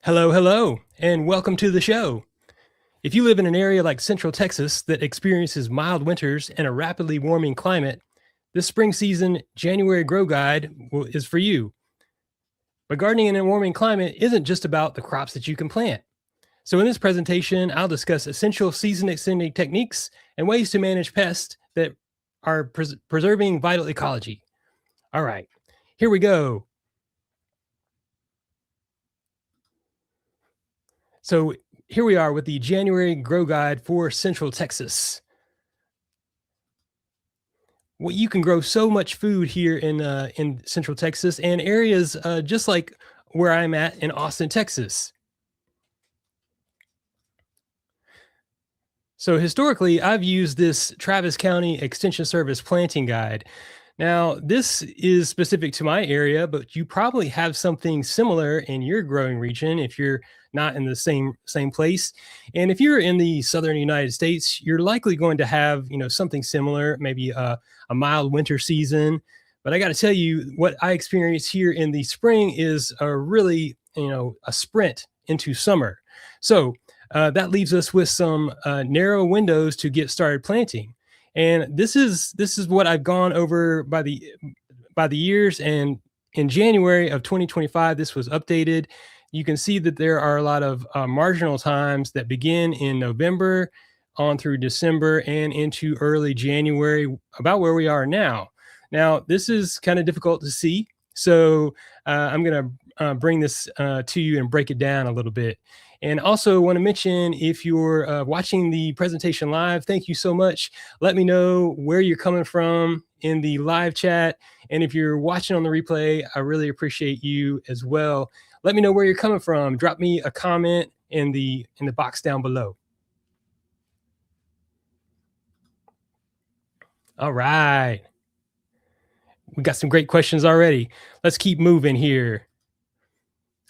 Hello, hello, and welcome to the show. If you live in an area like Central Texas that experiences mild winters and a rapidly warming climate, this spring season January Grow Guide is for you. But gardening in a warming climate isn't just about the crops that you can plant. So, in this presentation, I'll discuss essential season extending techniques and ways to manage pests that are preserving vital ecology. All right, here we go. So, here we are with the January Grow Guide for Central Texas. Well, you can grow so much food here in Central Texas and areas just like where I'm at in Austin, Texas. So historically, I've used this Travis County Extension Service planting guide. Now, this is specific to my area, but you probably have something similar in your growing region if you're not in the same place. And if you're in the southern United States, you're likely going to have, something similar, maybe a mild winter season. But I got to tell you, what I experience here in the spring is a really, a sprint into summer. So that leaves us with some narrow windows to get started planting. And this is what I've gone over by the years. And in January of 2025, this was updated. You can see that there are a lot of marginal times that begin in November on through December and into early January, about where we are now. Now, this is kind of difficult to see. So I'm going to bring this to you and break it down a little bit. And also want to mention, if you're watching the presentation live, thank you so much. Let me know where you're coming from in the live chat. And if you're watching on the replay, I really appreciate you as well. Let me know where you're coming from. Drop me a comment in the box down below. All right. We got some great questions already. Let's keep moving here.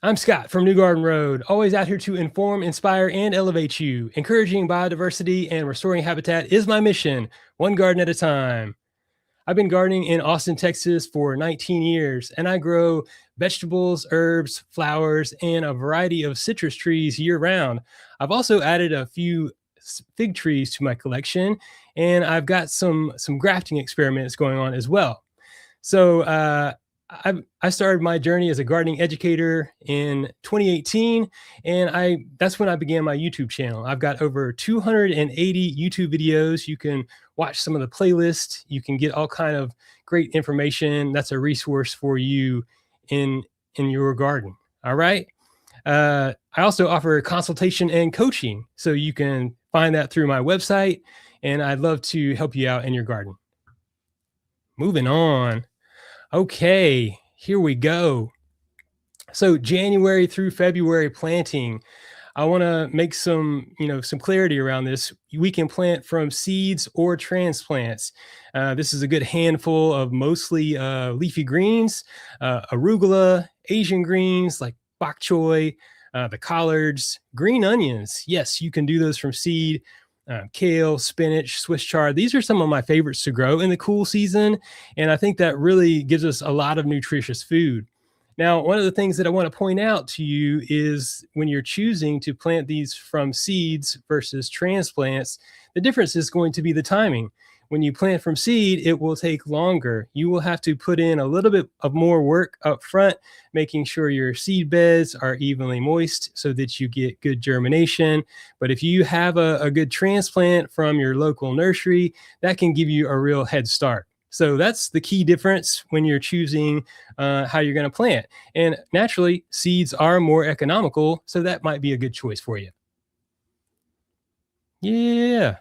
I'm Scott from New Garden Road, always out here to inform, inspire, and elevate you. Encouraging biodiversity and restoring habitat is my mission, one garden at a time. I've been gardening in Austin, Texas for 19 years, and I grow vegetables, herbs, flowers, and a variety of citrus trees year round. I've also added a few fig trees to my collection, and I've got some grafting experiments going on as well. So I started my journey as a gardening educator in 2018, and that's when I began my YouTube channel. I've got over 280 YouTube videos. You can watch some of the playlists. You can get all kind of great information. That's a resource for you in your garden. All right. I also offer consultation and coaching, so you can find that through my website, and I'd love to help you out in your garden. Moving on. Okay, here we go. So January through February planting. I want to make some clarity around this. We can plant from seeds or transplants. This is a good handful of mostly leafy greens, arugula, Asian greens like bok choy, the collards, green onions. Yes, you can do those from seed. Kale, spinach, Swiss chard. These are some of my favorites to grow in the cool season. And I think that really gives us a lot of nutritious food. Now, one of the things that I want to point out to you is when you're choosing to plant these from seeds versus transplants, the difference is going to be the timing. When you plant from seed, it will take longer. You will have to put in a little bit of more work up front, making sure your seed beds are evenly moist so that you get good germination. But if you have a good transplant from your local nursery, that can give you a real head start. So that's the key difference when you're choosing how you're going to plant. And naturally, seeds are more economical, so that might be a good choice for you. Yeah.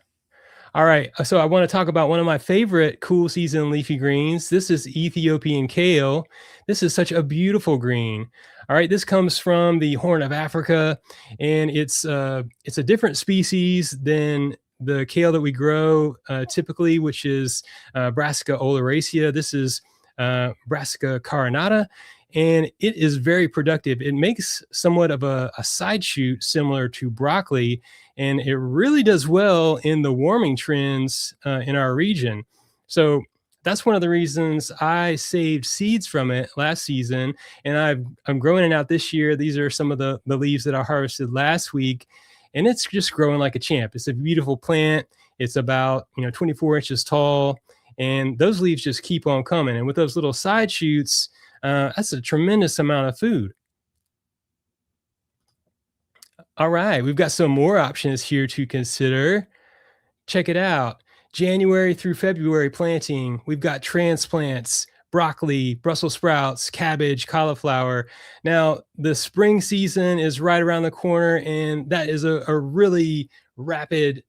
All right, so I want to talk about one of my favorite cool season leafy greens. This is Ethiopian kale. This is such a beautiful green. All right, this comes from the Horn of Africa, and it's a different species than the kale that we grow typically, which is Brassica oleracea. This is Brassica carinata, and it is very productive. It makes somewhat of a side shoot similar to broccoli, and it really does well in the warming trends in our region. So That's one of the reasons I saved seeds from it last season, and I'm growing it out this year. These are some of the leaves that I harvested last week, and it's just growing like a champ. It's a beautiful plant. It's about 24 inches tall, and those leaves just keep on coming. And with those little side shoots, that's a tremendous amount of food. All right, we've got some more options here to consider. Check it out. January through February planting, we've got transplants, broccoli, Brussels sprouts, cabbage, cauliflower. Now, the spring season is right around the corner, and that is a really rapid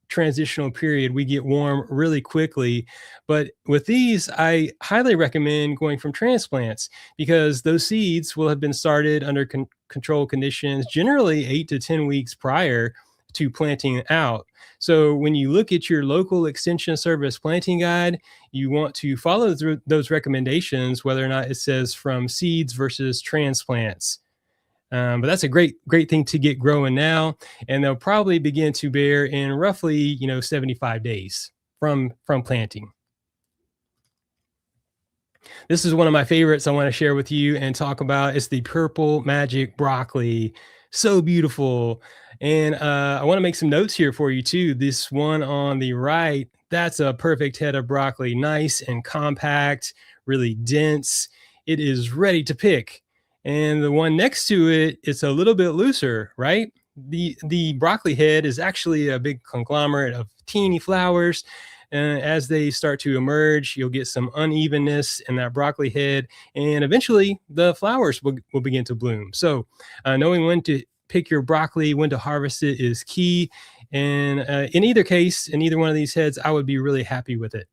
transitional period. We get warm really quickly. But with these, I highly recommend going from transplants because those seeds will have been started under controlled conditions, generally 8 to 10 weeks prior to planting out. So when you look at your local extension service planting guide, you want to follow those recommendations, whether or not it says from seeds versus transplants. But that's a great thing to get growing now, and they'll probably begin to bear in roughly 75 days from planting. This is one of my favorites I want to share with you and talk about. It's the purple magic broccoli. So beautiful. And I want to make some notes here for you too. This one on the right, that's a perfect head of broccoli. Nice and compact, really dense. It is ready to pick. And the one next to it, it's a little bit looser, right? The broccoli head is actually a big conglomerate of teeny flowers. As they start to emerge, you'll get some unevenness in that broccoli head, and eventually the flowers will begin to bloom. So, knowing when to pick your broccoli, when to harvest it is key. And in either case, in either one of these heads, I would be really happy with it.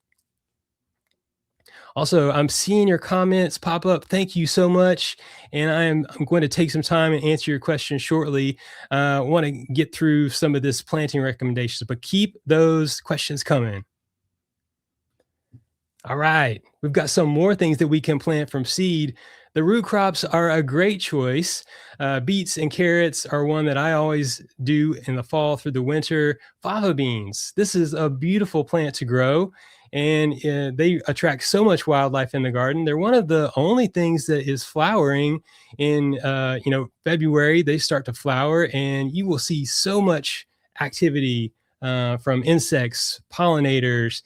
Also, I'm seeing your comments pop up. Thank you so much. And I'm going to take some time and answer your questions shortly. I want to get through some of this planting recommendations, but keep those questions coming. All right, we've got some more things that we can plant from seed. The root crops are a great choice. Beets and carrots are one that I always do in the fall through the winter. Fava beans. This is a beautiful plant to grow, and they attract so much wildlife in the garden. They're one of the only things that is flowering in February. They start to flower, and you will see so much activity from insects, pollinators.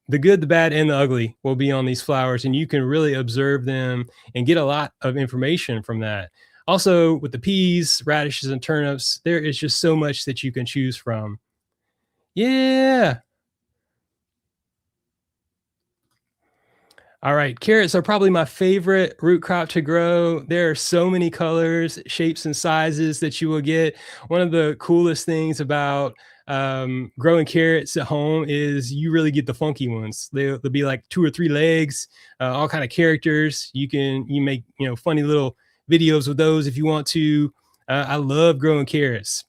The good, the bad, and the ugly will be on these flowers, and you can really observe them and get a lot of information from that. Also, with the peas, radishes, and turnips, there is just so much that you can choose from. Yeah. All right, carrots are probably my favorite root crop to grow. There are so many colors, shapes, and sizes that you will get. One of the coolest things about growing carrots at home is you really get the funky ones. They'll be like 2 or 3 legs, all kind of characters. You make funny little videos with those if you want to. I love growing carrots,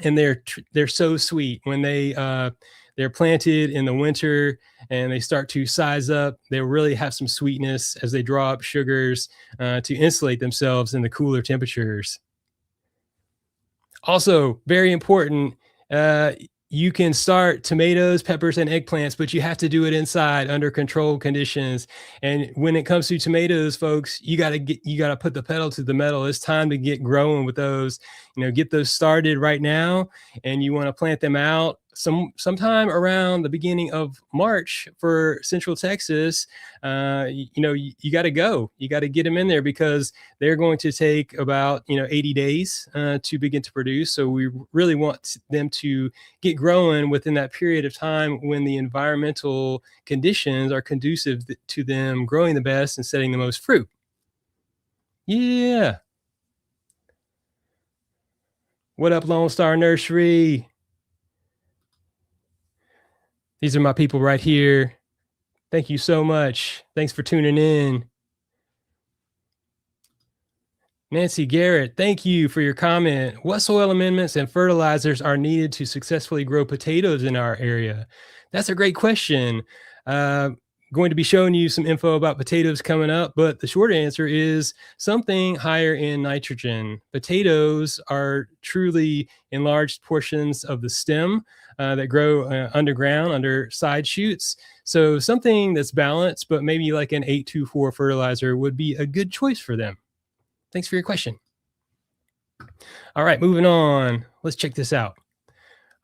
and they're so sweet when they're planted in the winter and they start to size up. They really have some sweetness as they draw up sugars to insulate themselves in the cooler temperatures. Also, very important, uh, you can start tomatoes, peppers, and eggplants, but you have to do it inside under controlled conditions. And when it comes to tomatoes, folks, you gotta put the pedal to the metal. It's time to get growing with those. Get those started right now, and you want to plant them out sometime around the beginning of March for Central Texas. You got to go. You got to get them in there because they're going to take about 80 days to begin to produce. So we really want them to get growing within that period of time when the environmental conditions are conducive to them growing the best and setting the most fruit. Yeah. What up, Lone Star Nursery? These are my people right here. Thank you so much. Thanks for tuning in. Nancy Garrett, thank you for your comment. What soil amendments and fertilizers are needed to successfully grow potatoes in our area? That's a great question. Uh, going to be showing you some info about potatoes coming up, but the short answer is something higher in nitrogen. Potatoes are truly enlarged portions of the stem that grow underground under side shoots. So something that's balanced, but maybe like an 824 fertilizer would be a good choice for them. Thanks for your question. All right, moving on. Let's check this out.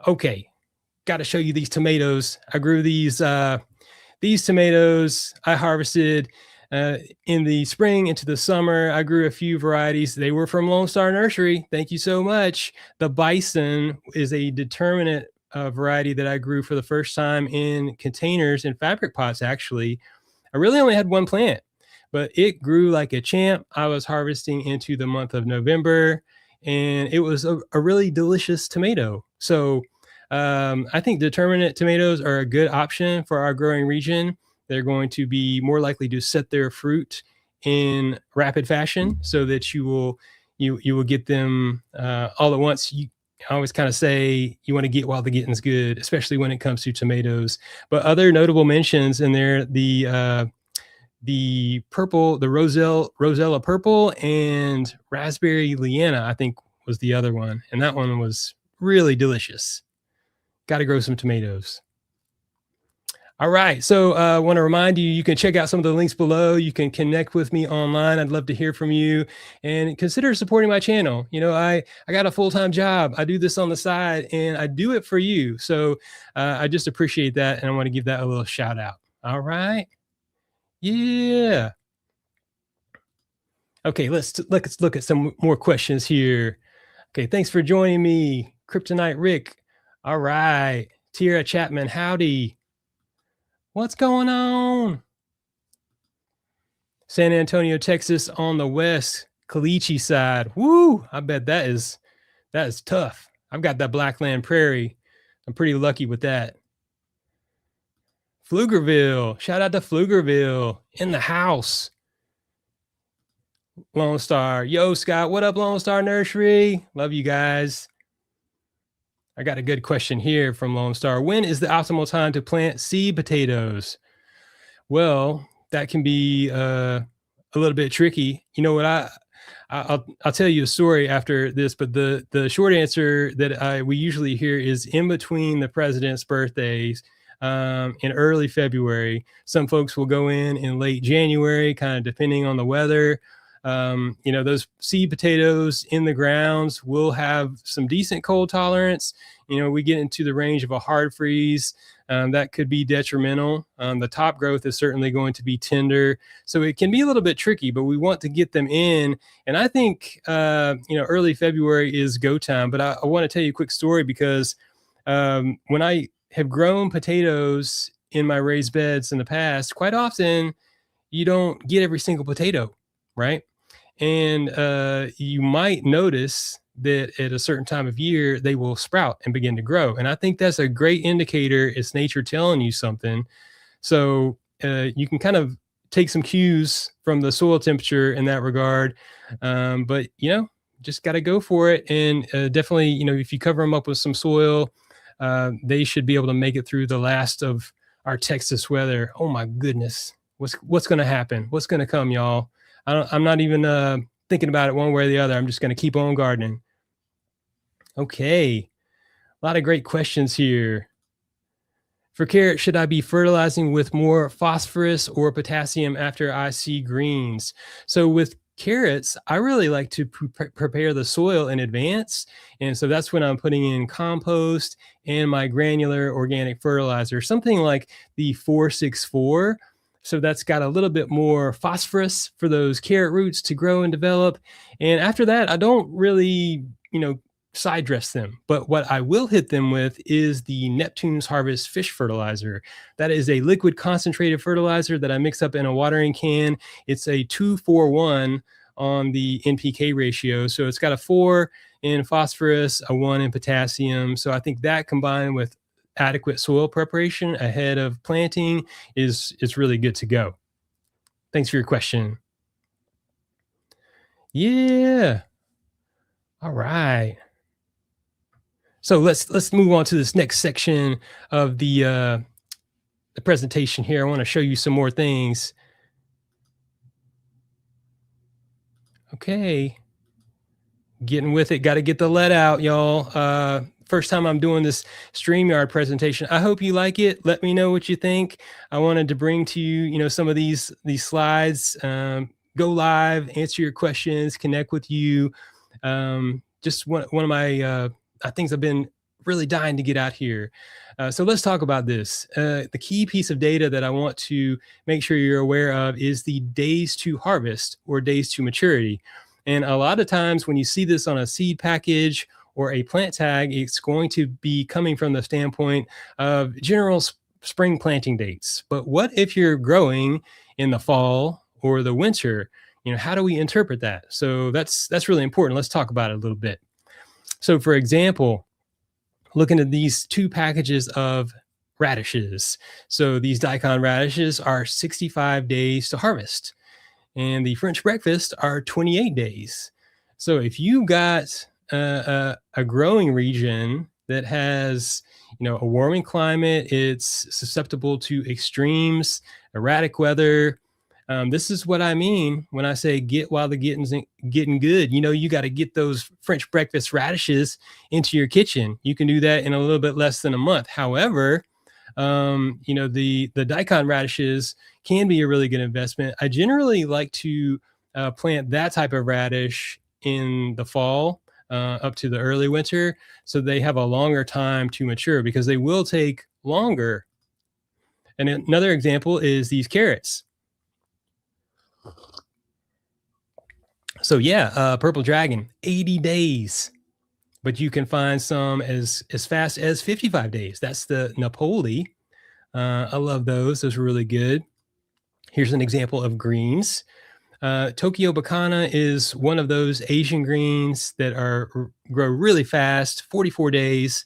Okay, got to show you these tomatoes. I grew these tomatoes I harvested in the spring into the summer. I grew a few varieties. They were from Lone Star Nursery. Thank you so much. The Bison is a determinate variety that I grew for the first time in containers in fabric pots, actually. I really only had one plant, but it grew like a champ. I was harvesting into the month of November, and it was a really delicious tomato. So I think determinate tomatoes are a good option for our growing region. They're going to be more likely to set their fruit in rapid fashion, so that you will get them all at once. I always kind of say you want to get while the getting's good, especially when it comes to tomatoes. But other notable mentions in there, the purple, the Rosella purple, and raspberry Leanna, I think was the other one, and that one was really delicious. Got to grow some tomatoes. All right. So I want to remind you, you can check out some of the links below. You can connect with me online. I'd love to hear from you, and consider supporting my channel. I got a full-time job. I do this on the side, and I do it for you. So I just appreciate that. And I want to give that a little shout out. All right. Yeah. Okay. Let's look at some more questions here. Okay. Thanks for joining me, Kryptonite Rick. All right. Tira Chapman. Howdy. What's going on? San Antonio, Texas on the west, Caliche side. Woo! I bet that is tough. I've got that Blackland Prairie. I'm pretty lucky with that. Pflugerville. Shout out to Pflugerville in the house. Lone Star. Yo, Scott. What up, Lone Star Nursery? Love you guys. I got a good question here from Lone Star. When is the optimal time to plant seed potatoes? Well, that can be a little bit tricky. You know what? I'll tell you a story after this, but the short answer that we usually hear is in between the president's birthdays, in early February. Some folks will go in late January, kind of depending on the weather. Those seed potatoes in the grounds will have some decent cold tolerance. We get into the range of a hard freeze. That could be detrimental. The top growth is certainly going to be tender. So it can be a little bit tricky, but we want to get them in. And I think, early February is go time. But I want to tell you a quick story, because when I have grown potatoes in my raised beds in the past, quite often you don't get every single potato, right? And you might notice that at a certain time of year, they will sprout and begin to grow. And I think that's a great indicator. It's nature telling you something. So you can kind of take some cues from the soil temperature in that regard. But, just got to go for it. And definitely, if you cover them up with some soil, they should be able to make it through the last of our Texas weather. Oh my goodness. What's going to happen? What's going to come, y'all? I'm not even thinking about it one way or the other. I'm just going to keep on gardening. Okay. A lot of great questions here. For carrots, should I be fertilizing with more phosphorus or potassium after I see greens? So with carrots, I really like to prepare the soil in advance. And so that's when I'm putting in compost and my granular organic fertilizer, something like the 464. So that's got a little bit more phosphorus for those carrot roots to grow and develop. And after that, I don't really, side dress them. But what I will hit them with is the Neptune's Harvest fish fertilizer. That is a liquid concentrated fertilizer that I mix up in a watering can. It's a 2-4-1 on the NPK ratio. So it's got a 4 in phosphorus, a 1 in potassium. So I think that combined with adequate soil preparation ahead of planting is really good to go. Thanks for your question. Yeah. All right. So let's move on to this next section of the the presentation here. I want to show you some more things. Okay. Getting with it. Got to get the lead out, y'all. First time I'm doing this StreamYard presentation. I hope you like it. Let me know what you think. I wanted to bring to you, some of these slides. Go live, answer your questions, connect with you. Just one of my things I've been really dying to get out here. So let's talk about this. The key piece of data that I want to make sure you're aware of is the days to harvest or days to maturity. And a lot of times when you see this on a seed package or a plant tag, it's going to be coming from the standpoint of general spring planting dates. But what if you're growing in the fall or the winter? How do we interpret that? So that's really important. Let's talk about it a little bit. So for example, looking at these two packages of radishes. So these daikon radishes are 65 days to harvest, and the French breakfast are 28 days. So if you got a growing region that has, a warming climate, it's susceptible to extremes, erratic weather. This is what I mean when I say get while the getting good. You got to get those French breakfast radishes into your kitchen. You can do that in a little bit less than a month. However, the daikon radishes can be a really good investment. I generally like to plant that type of radish in the fall up to the early winter, so they have a longer time to mature because they will take longer. And another example is these carrots. So yeah, purple dragon, 80 days, but you can find some as fast as 55 days. That's the Napoli. I love those. Those are really good. Here's an example of greens. Tokyo Bacana is one of those Asian greens that grow really fast, 44 days.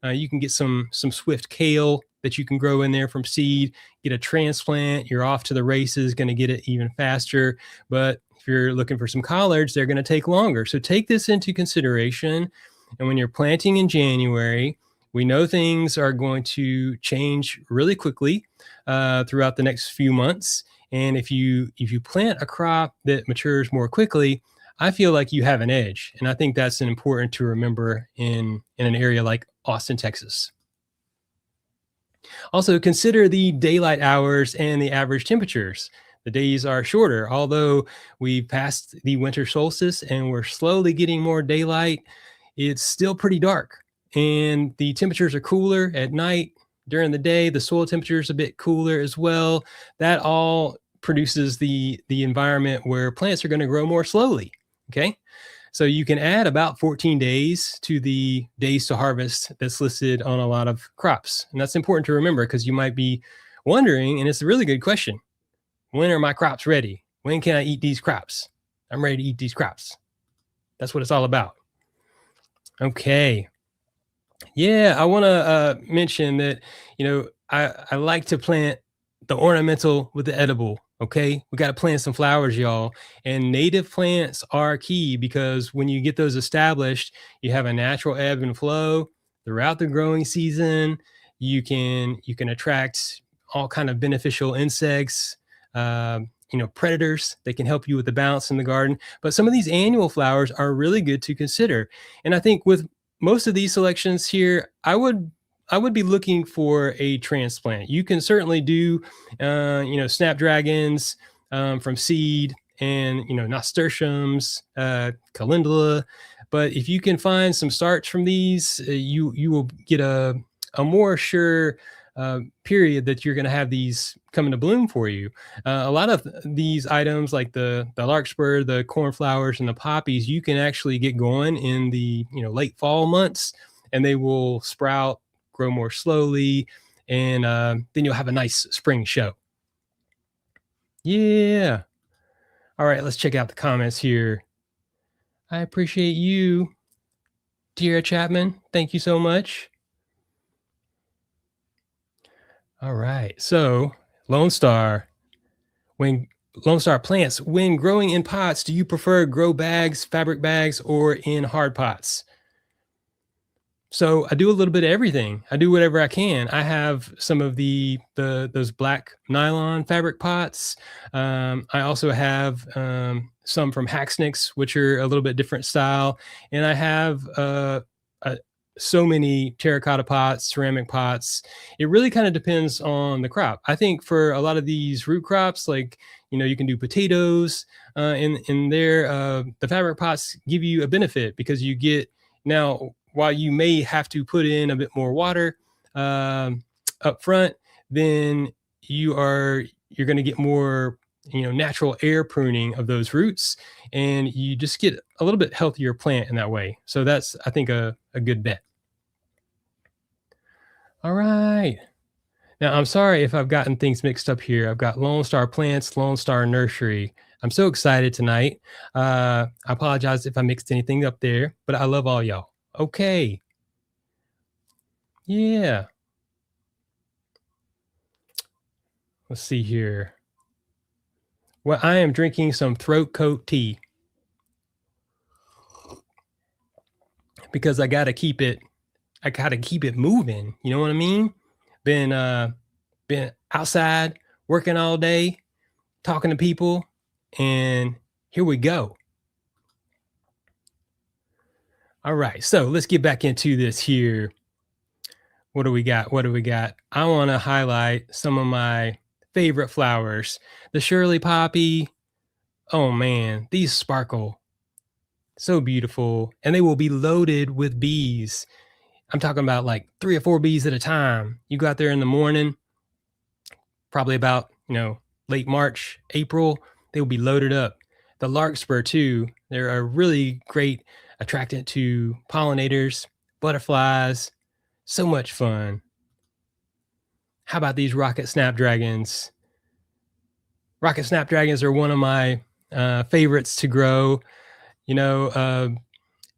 You can get some swift kale that you can grow in there from seed, get a transplant, you're off to the races, going to get it even faster. But if you're looking for some collards, they're going to take longer. So take this into consideration. And when you're planting in January, we know things are going to change really quickly throughout the next few months. And if you plant a crop that matures more quickly, I feel like you have an edge. And I think that's important to remember in an area like Austin, Texas. Also, consider the daylight hours and the average temperatures. The days are shorter, although we've passed the winter solstice and we're slowly getting more daylight. It's still pretty dark, and the temperatures are cooler at night. During the day, the soil temperature is a bit cooler as well. That all produces the environment where plants are going to grow more slowly. Okay. So you can add about 14 days to the days to harvest that's listed on a lot of crops. And that's important to remember because you might be wondering, and it's a really good question. When are my crops ready? When can I eat these crops? I'm ready to eat these crops. That's what it's all about. Okay. Yeah, I want to mention that, I like to plant the ornamental with the edible. Okay. We got to plant some flowers, y'all. And native plants are key because when you get those established, you have a natural ebb and flow throughout the growing season. You can attract all kind of beneficial insects, predators that can help you with the balance in the garden. But some of these annual flowers are really good to consider. And I think with most of these selections here, I would be looking for a transplant. You can certainly do, snapdragons from seed, and nasturtiums, calendula. But if you can find some starts from these, you will get a more sure period that you're going to have these coming to bloom for you. A lot of these items, like the larkspur, the cornflowers, and the poppies, you can actually get going in the late fall months, and they will sprout, grow more slowly, and then you'll have a nice spring show. Yeah. All right, let's check out the comments here. I appreciate you, Tierra Chapman. Thank you so much. All right. So, Lone Star, when Lone Star plants, when growing in pots, do you prefer grow bags, fabric bags, or in hard pots? So I do a little bit of everything. I do whatever I can. I have some of the those black nylon fabric pots. I also have some from Hacksnicks, which are a little bit different style, and I have uh, so many terracotta pots, ceramic pots. It really kind of depends on the crop. I think for a lot of these root crops, like you can do potatoes. In there, the fabric pots give you a benefit because you get now, while you may have to put in a bit more water um, up front, then you're going to get more natural air pruning of those roots, and you just get a little bit healthier plant in that way. So that's, I think, a good bet. All right. Now, I'm sorry if I've gotten things mixed up here. I've got Lone Star Plants, Lone Star Nursery. I'm so excited tonight. I apologize if I mixed anything up there, but I love all y'all. Okay. Yeah. Let's see here. Well, I am drinking some throat coat tea because I gotta keep it moving. You know what I mean? Been been outside working all day, talking to people, and here we go. All right. So let's get back into this here. What do we got? What do we got? I want to highlight some of my favorite flowers. The Shirley Poppy. Oh man, these sparkle so beautiful. And they will be loaded with bees. I'm talking about like 3 or 4 bees at a time. You go out there in the morning, probably about, late March, April, they will be loaded up. The larkspur too, they're a really great attractant to pollinators, butterflies, so much fun. How about these rocket snapdragons? Rocket snapdragons are one of my favorites to grow. You know,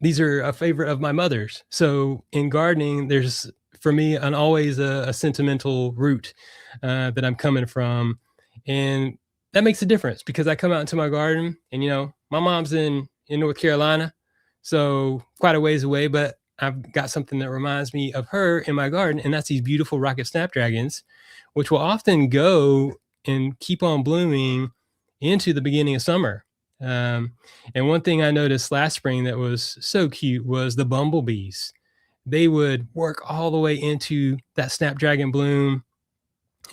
these are a favorite of my mother's. So in gardening, there's for me an always a sentimental root that I'm coming from, and that makes a difference because I come out into my garden, and my mom's in North Carolina, so quite a ways away, but I've got something that reminds me of her in my garden, and that's these beautiful rocket snapdragons, which will often go and keep on blooming into the beginning of summer. Um, and one thing I noticed last spring that was so cute was the bumblebees. They would work all the way into that snapdragon bloom,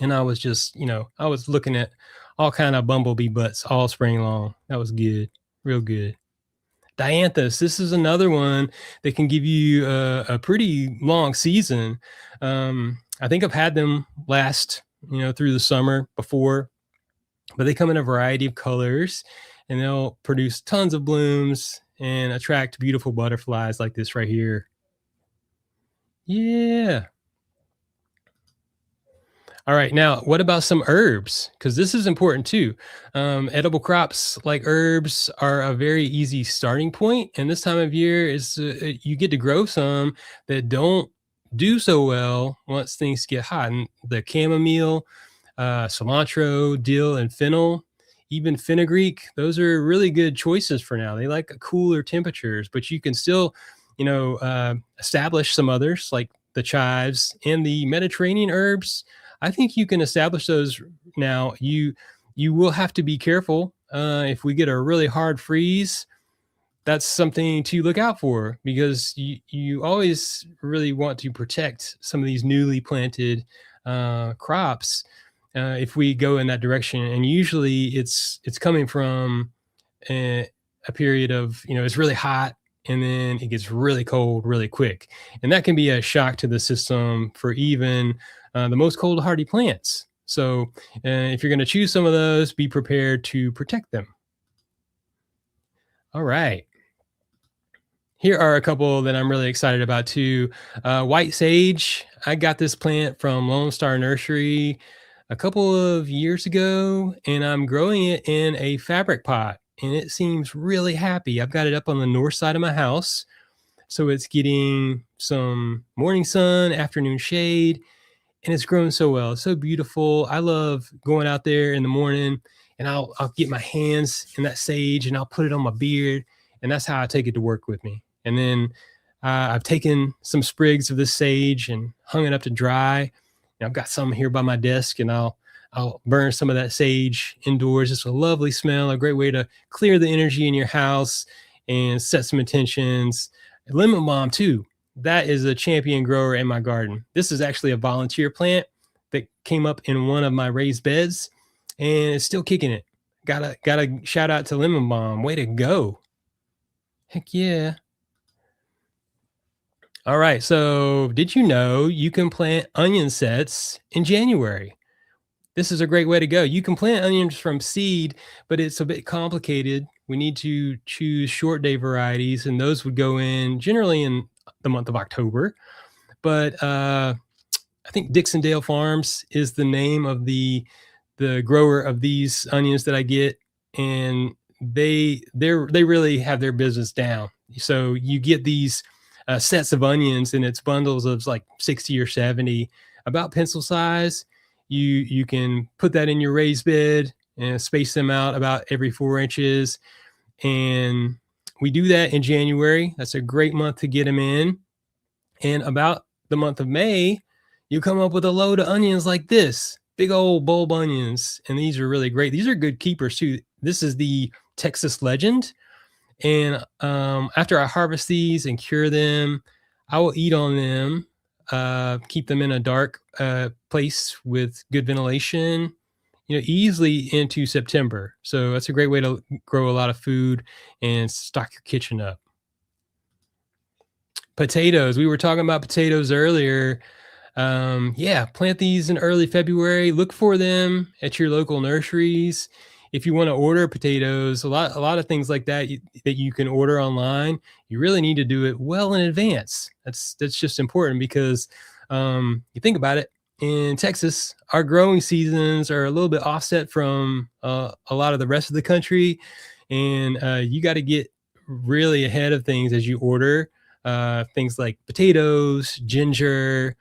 and I was just, I was looking at all kind of bumblebee butts all spring long. That was good, real good. Dianthus, this is another one that can give you a pretty long season. I think I've had them last, through the summer before, but they come in a variety of colors, and they'll produce tons of blooms and attract beautiful butterflies like this right here. Yeah. All right. Now, what about some herbs? Because this is important too. Edible crops like herbs are a very easy starting point, and this time of year is you get to grow some that don't do so well once things get hot. And the chamomile, cilantro, dill, and fennel, even fenugreek. Those are really good choices for now. They like cooler temperatures, but you can still, establish some others like the chives and the Mediterranean herbs. I think you can establish those now. You will have to be careful if we get a really hard freeze. That's something to look out for because you always really want to protect some of these newly planted crops if we go in that direction. And usually it's coming from a period of it's really hot and then it gets really cold really quick, and that can be a shock to the system for even the most cold hardy plants. So if you're going to choose some of those, be prepared to protect them. All right. Here are a couple that I'm really excited about too. White sage. I got this plant from Lone Star Nursery a couple of years ago, and I'm growing it in a fabric pot, and it seems really happy. I've got it up on the north side of my house, so it's getting some morning sun, afternoon shade, and it's grown so well. It's so beautiful. I love going out there in the morning, and I'll get my hands in that sage and I'll put it on my beard, and that's how I take it to work with me. And then I've taken some sprigs of this sage and hung it up to dry. And I've got some here by my desk, and I'll burn some of that sage indoors. It's a lovely smell, a great way to clear the energy in your house and set some intentions. Lemon balm too. That is a champion grower in my garden. This is actually a volunteer plant that came up in one of my raised beds, and it's still kicking it. Gotta shout out to lemon balm. Way to go! Heck yeah! All right. So, did you know you can plant onion sets in January? This is a great way to go. You can plant onions from seed, but it's a bit complicated. We need to choose short day varieties, and those would go in generally in the month of October. But I think Dixondale Farms is the name of the grower of these onions that I get, and they really have their business down. So you get these sets of onions, and it's bundles of like 60 or 70, about pencil size. You can put that in your raised bed and space them out about every 4 inches, and we do that in January. That's a great month to get them in. And about the month of May, you come up with a load of onions like this, big old bulb onions. And these are really great. These are good keepers too. This is the Texas Legend. And after I harvest these and cure them, I will eat on them, keep them in a dark place with good ventilation, easily into September. So that's a great way to grow a lot of food and stock your kitchen up. Potatoes. We were talking about potatoes earlier. Yeah, plant these in early February. Look for them at your local nurseries. If you want to order potatoes, a lot of things like that that you can order online, you really need to do it well in advance. That's just important because you think about it. In Texas, our growing seasons are a little bit offset from a lot of the rest of the country, and you got to get really ahead of things as you order things like potatoes, ginger,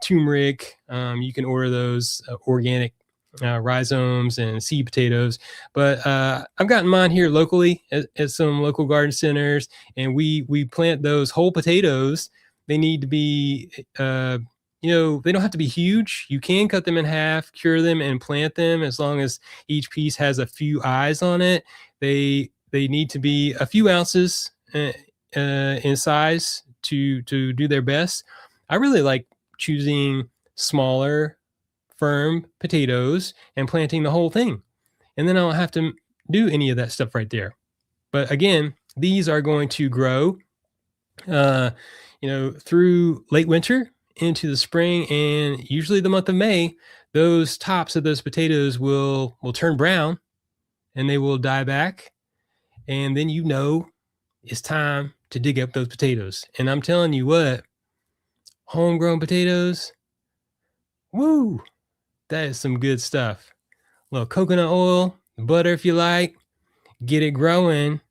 turmeric. You can order those organic rhizomes and seed potatoes. But I've gotten mine here locally at some local garden centers, and we plant those whole potatoes. They need to be, they don't have to be huge. You can cut them in half, cure them, and plant them as long as each piece has a few eyes on it. They need to be a few ounces in size to do their best. I really like choosing smaller, firm potatoes and planting the whole thing, and then I don't have to do any of that stuff right there. But again, these are going to grow, through late winter into the spring, and usually the month of May, those tops of those potatoes will turn brown and they will die back, and then it's time to dig up those potatoes. And I'm telling you what, homegrown potatoes, woo, that is some good stuff. A little coconut oil, butter if you like, get it growing.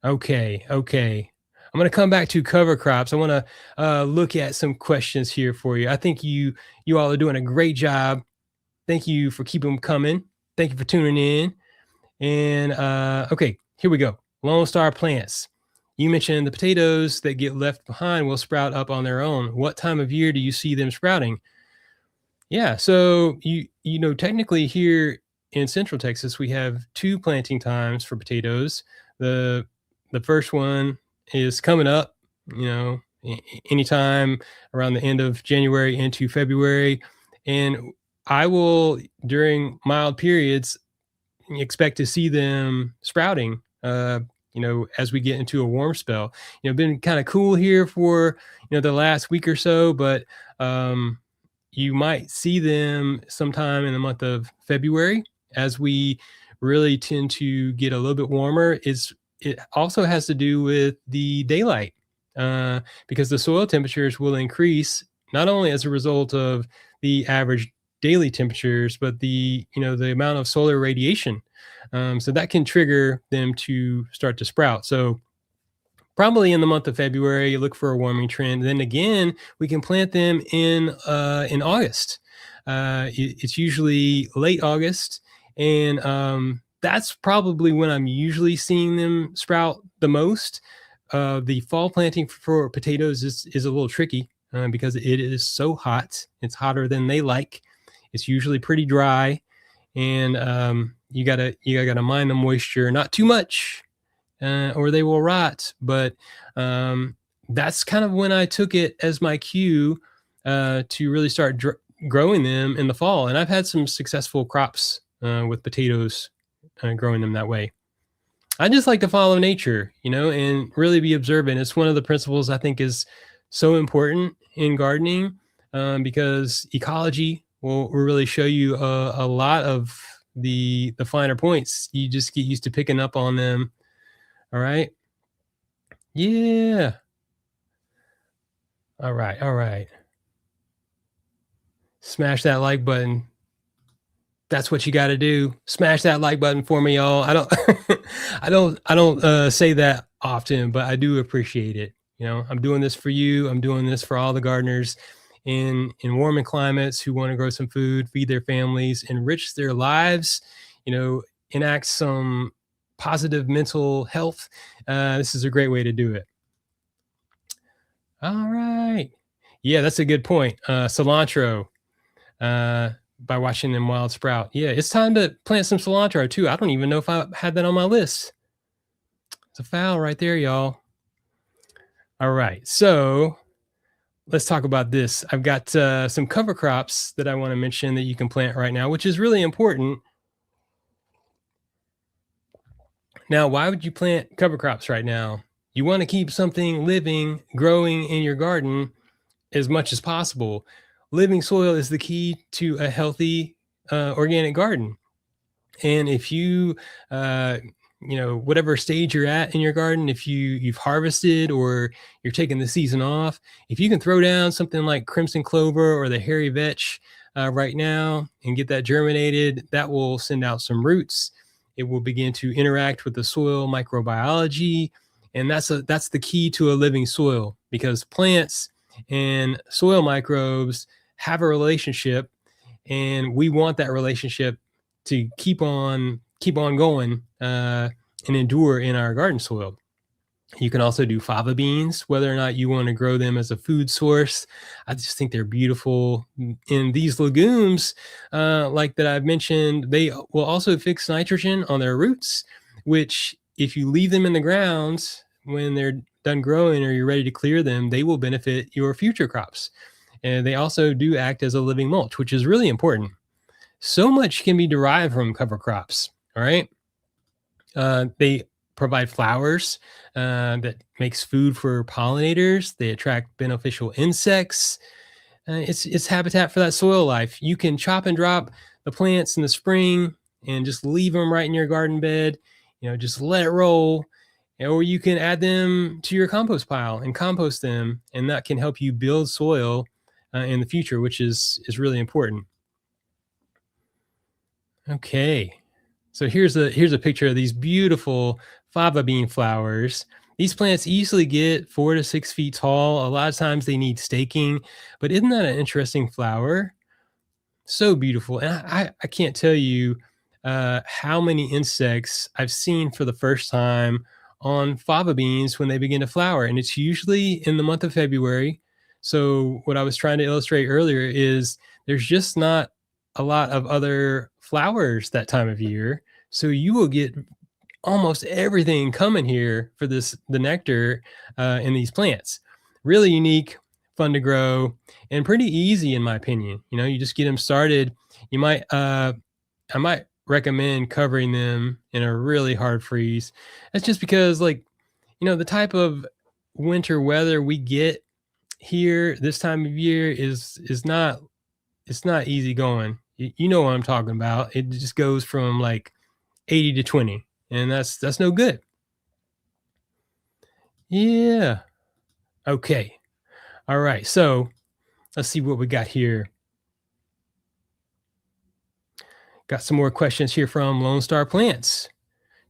Okay. I'm going to come back to cover crops. I want to look at some questions here for you. I think you all are doing a great job. Thank you for keeping them coming. Thank you for tuning in. And okay, here we go. Lone Star plants. You mentioned the potatoes that get left behind will sprout up on their own. What time of year do you see them sprouting? Yeah, so technically here in Central Texas, we have two planting times for potatoes. The first one is coming up, anytime around the end of January into February, and I will, during mild periods, expect to see them sprouting. As we get into a warm spell. Been kind of cool here for the last week or so, but you might see them sometime in the month of February as we really tend to get a little bit warmer. It also has to do with the daylight, because the soil temperatures will increase not only as a result of the average daily temperatures, but the amount of solar radiation. So that can trigger them to start to sprout. So probably in the month of February, look for a warming trend. Then again, we can plant them in August. It's usually late August, and that's probably when I'm usually seeing them sprout the most. The fall planting for potatoes is a little tricky because it is so hot. It's hotter than they like. It's usually pretty dry, and you gotta mind the moisture, not too much, or they will rot. But um, that's kind of when I took it as my cue to really start growing them in the fall. And I've had some successful crops with potatoes, growing them that way. I just like to follow nature, and really be observant. It's one of the principles I think is so important in gardening, because ecology will really show you a lot of the finer points. You just get used to picking up on them. All right. Yeah. All right. All right. Smash that like button. That's what you got to do. Smash that like button for me, y'all. I don't, I don't say that often, but I do appreciate it. I'm doing this for you. I'm doing this for all the gardeners in warming climates who want to grow some food, feed their families, enrich their lives. Enact some positive mental health. This is a great way to do it. All right. Yeah, that's a good point. Cilantro. Uh, by watching them wild sprout. Yeah, it's time to plant some cilantro too. I don't even know if I had that on my list. It's a foul right there, y'all. All right, so let's talk about this. I've got some cover crops that I want to mention that you can plant right now, which is really important. Now, why would you plant cover crops right now? You want to keep something living, growing in your garden as much as possible. Living soil is the key to a healthy organic garden. And if uh, whatever stage you're at in your garden, if you've harvested or you're taking the season off, if you can throw down something like crimson clover or the hairy vetch right now and get that germinated, that will send out some roots. It will begin to interact with the soil microbiology, and that's the key to a living soil, because plants and soil microbes have a relationship, and we want that relationship to keep on going and endure in our garden soil. You can also do fava beans, whether or not you want to grow them as a food source. I just think they're beautiful. In these legumes, like that I've mentioned, they will also fix nitrogen on their roots, which, if you leave them in the ground when they're done growing or you're ready to clear them, they will benefit your future crops. And they also do act as a living mulch, which is really important. So much can be derived from cover crops. All right. They provide flowers that makes food for pollinators. They attract beneficial insects. It's habitat for that soil life. You can chop and drop the plants in the spring and just leave them right in your garden bed. Just let it roll. Or you can add them to your compost pile and compost them, and that can help you build soil in the future, which is really important. Okay. So here's a picture of these beautiful fava bean flowers. These plants easily get 4 to 6 feet tall. A lot of times they need staking, but isn't that an interesting flower? So beautiful. And I can't tell you how many insects I've seen for the first time on fava beans when they begin to flower. And it's usually in the month of February. So what I was trying to illustrate earlier is there's just not a lot of other flowers that time of year. So you will get almost everything coming here for the nectar in these plants. Really unique, fun to grow, and pretty easy in my opinion. You just get them started. You might I might recommend covering them in a really hard freeze. That's just because, like, the type of winter weather we get here this time of year is not, it's not easy going. You know what I'm talking about. It just goes from like 80 to 20, and that's no good. Yeah. Okay. All right. So let's see what we got here. Got some more questions here from Lone Star Plants.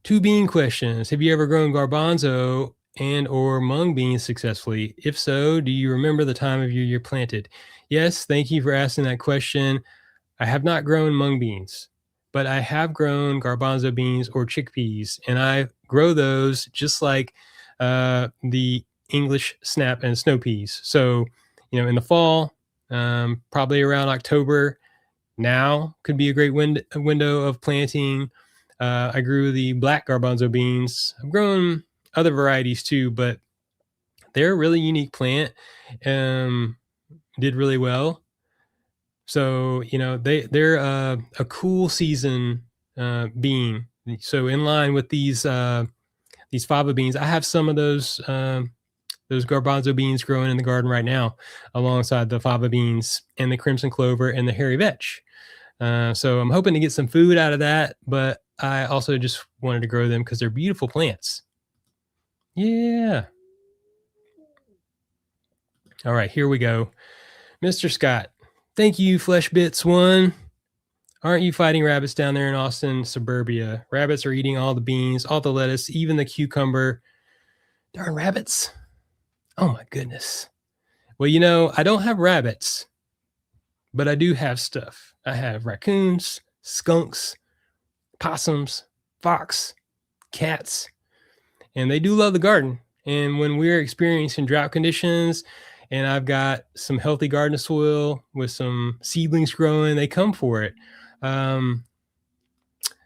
Two bean questions. Have you ever grown garbanzo and or mung beans successfully? If so, do you remember the time of year you planted? Yes, thank you for asking that question. I have not grown mung beans, but I have grown garbanzo beans or chickpeas, and I grow those just like the English snap and snow peas. So, in the fall, probably around October, now could be a great window of planting. I grew the black garbanzo beans. I've grown other varieties too, but they're a really unique plant. Um, did really well. So, they're a cool season bean. So in line with these fava beans, I have some of those garbanzo beans growing in the garden right now, alongside the fava beans and the crimson clover and the hairy vetch. So I'm hoping to get some food out of that, but I also just wanted to grow them because they're beautiful plants. Yeah. All right, here we go. Mr. Scott, thank you, Flesh Bits One. Aren't you fighting rabbits down there in Austin, suburbia? Rabbits are eating all the beans, all the lettuce, even the cucumber. Darn rabbits. Oh my goodness. Well, I don't have rabbits, but I do have stuff. I have raccoons, skunks, possums, fox, cats, and they do love the garden. And when we're experiencing drought conditions and I've got some healthy garden soil with some seedlings growing, they come for it. Um,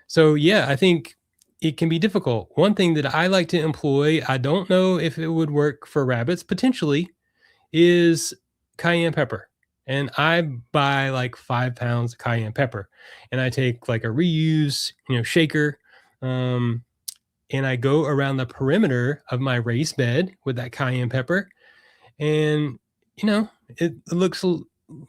so, yeah, I think it can be difficult. One thing that I like to employ, I don't know if it would work for rabbits, potentially, is cayenne pepper. And I buy like 5 pounds of cayenne pepper and I take like a reuse, shaker. Um, and I go around the perimeter of my raised bed with that cayenne pepper. And, it looks a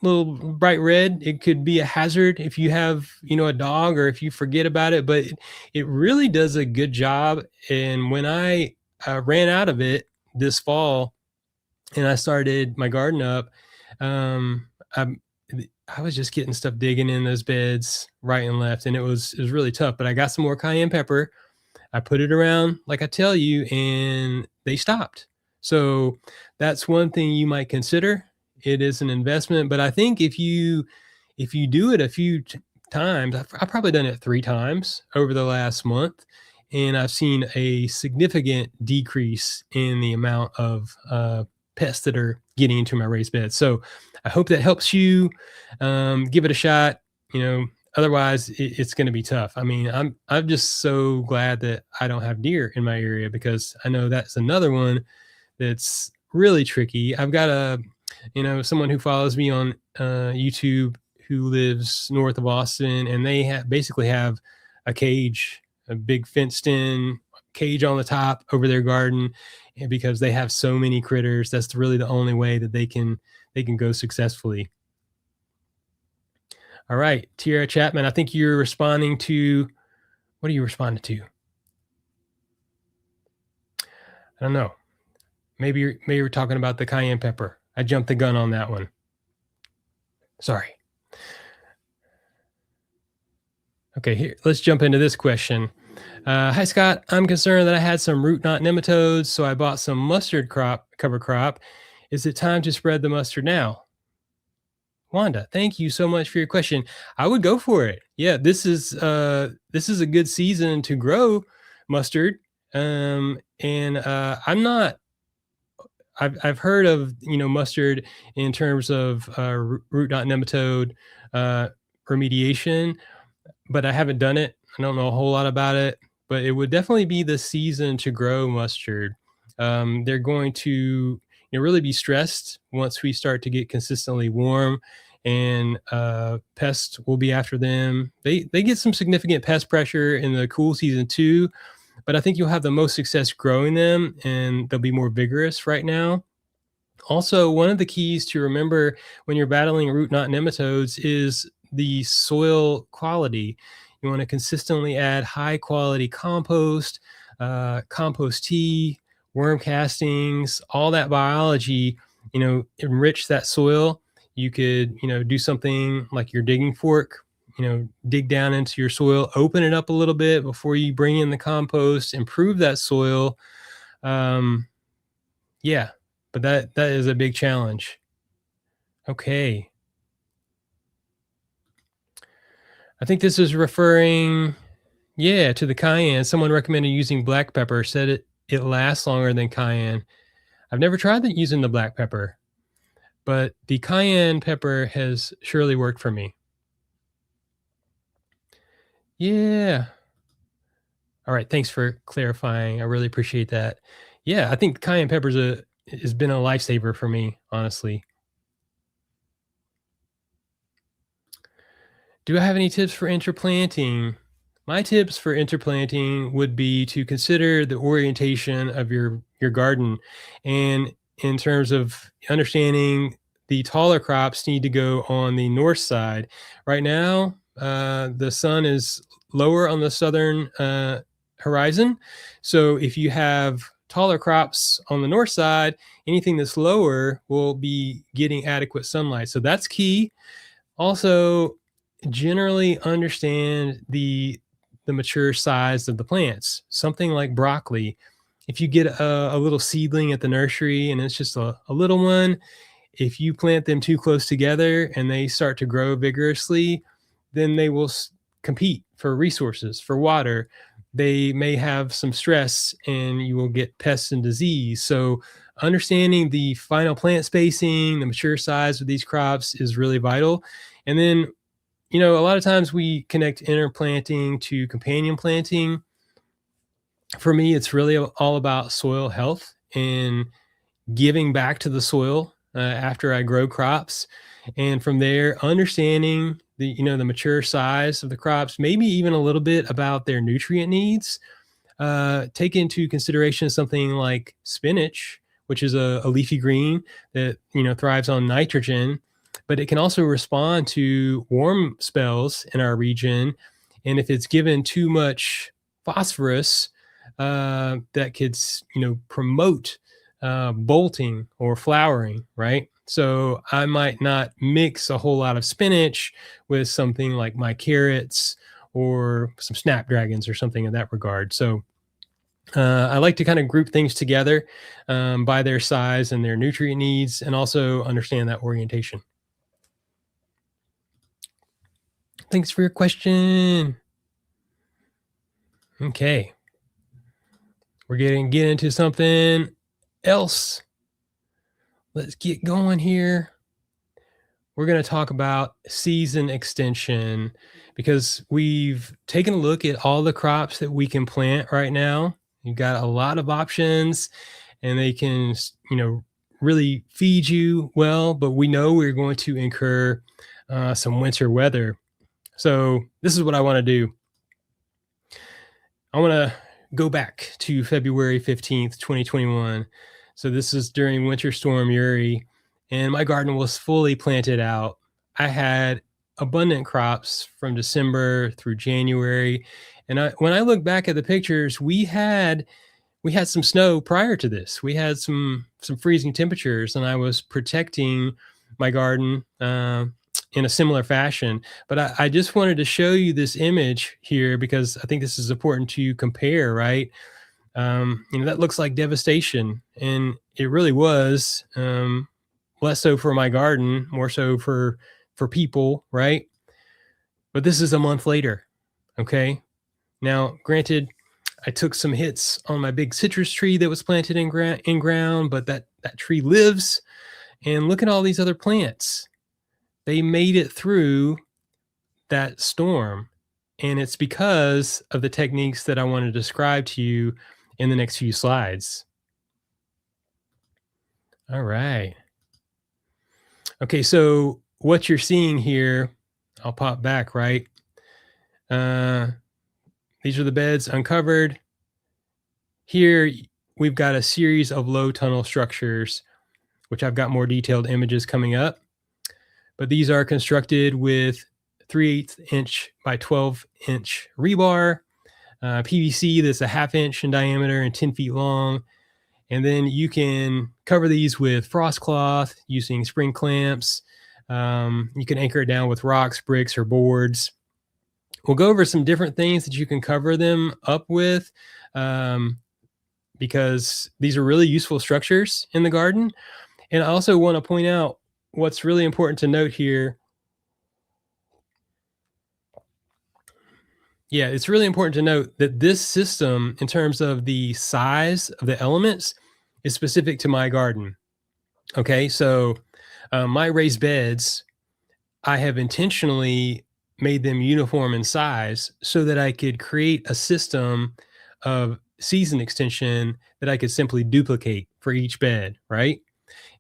little bright red. It could be a hazard if you have, a dog or if you forget about it, but it really does a good job. And when I ran out of it this fall, and I started my garden up, um, I'm I was just getting stuff digging in those beds right and left, and it was really tough. But I got some more cayenne pepper. I put it around like I tell you, and they stopped. So that's one thing you might consider. It is an investment, but I think if you do it a few times, I've probably done it 3 times over the last month, and I've seen a significant decrease in the amount of pests that are getting into my raised bed. So I hope that helps you. Give it a shot. Otherwise it's going to be tough. I mean, I'm just so glad that I don't have deer in my area because I know that's another one that's really tricky. I've got someone who follows me on YouTube who lives north of Austin, and they basically have a cage, a big fenced in cage on the top over their garden, and because they have so many critters, that's really the only way that they can go successfully. All right, Tierra Chapman, I think you're responding to, what are you responding to? I don't know. Maybe you're talking about the cayenne pepper. I jumped the gun on that one. Sorry. Okay, here, let's jump into this question. Hi, Scott. I'm concerned that I had some root knot nematodes, so I bought some mustard cover crop. Is it time to spread the mustard now? Wanda, thank you so much for your question. I would go for it. Yeah, this is a good season to grow mustard. And I've heard of mustard in terms of root knot nematode uh, remediation, but I haven't done it. I don't know a whole lot about it, but it would definitely be the season to grow mustard. They're going to really be stressed once we start to get consistently warm, and pests will be after them. They get some significant pest pressure in the cool season too, but I think you'll have the most success growing them, and they'll be more vigorous right now. Also, one of the keys to remember when you're battling root knot nematodes is the soil quality. You want to consistently add high quality compost, compost tea, worm castings, all that biology, enrich that soil. You could, do something like your digging fork, dig down into your soil, open it up a little bit before you bring in the compost, improve that soil. Um, yeah, but that is a big challenge. Okay. I think this is referring, yeah, to the cayenne. Someone recommended using black pepper, said it it lasts longer than cayenne. I've never tried using the black pepper, but the cayenne pepper has surely worked for me. Yeah. All right. Thanks for clarifying. I really appreciate that. Yeah, I think cayenne pepper's a has been a lifesaver for me, honestly. Do I have any tips for interplanting? My tips for interplanting would be to consider the orientation of your garden, and in terms of understanding the taller crops need to go on the north side. Right now, the sun is lower on the southern horizon, so if you have taller crops on the north side, anything that's lower will be getting adequate sunlight. So that's key. Also, generally understand the mature size of the plants. Something like broccoli, if you get a little seedling at the nursery and it's just a little one, if you plant them too close together and they start to grow vigorously, then they will compete for resources, for water. They may have some stress and you will get pests and disease. So, understanding the final plant spacing, the mature size of these crops is really vital. And then, a lot of times we connect interplanting to companion planting. For me, it's really all about soil health and giving back to the soil after I grow crops, and from there, understanding the mature size of the crops, maybe even a little bit about their nutrient needs. Take into consideration something like spinach, which is a leafy green that thrives on nitrogen, but it can also respond to warm spells in our region. And if it's given too much phosphorus, that could promote bolting or flowering, right? So I might not mix a whole lot of spinach with something like my carrots or some snapdragons or something in that regard. So I like to kind of group things together by their size and their nutrient needs, and also understand that orientation. Thanks for your question. Okay, we're getting get into something else. Let's get going here. We're going to talk about season extension because we've taken a look at all the crops that we can plant right now. You've got a lot of options and they can, really feed you well, but we know we're going to incur some winter weather. So, this is what I want to do. I want to go back to February 15th, 2021. So, this is during Winter Storm Uri, and my garden was fully planted out. I had abundant crops from December through January. And when I look back at the pictures, we had some snow prior to this. We had some freezing temperatures, and I was protecting my garden in a similar fashion. But I just wanted to show you this image here because I think this is important to compare, right? That looks like devastation, and it really was. Less so for my garden, more so for people, right? But this is a month later. Okay. Now, granted, I took some hits on my big citrus tree that was planted in ground, but that tree lives. And look at all these other plants. They made it through that storm. And it's because of the techniques that I want to describe to you in the next few slides. All right. Okay, so what you're seeing here, I'll pop back, right? Uh, these are the beds uncovered. Here, we've got a series of low tunnel structures, which I've got more detailed images coming up. But these are constructed with 3/8 inch by 12-inch rebar, PVC that's a half inch in diameter and 10 feet long. And then you can cover these with frost cloth using spring clamps. You can anchor it down with rocks, bricks, or boards. We'll go over some different things that you can cover them up with um, because these are really useful structures in the garden. And I also want to point out what's really important to note here. Yeah, it's really important to note that this system, in terms of the size of the elements, is specific to my garden. Okay, so my raised beds, I have intentionally made them uniform in size so that I could create a system of season extension that I could simply duplicate for each bed, right?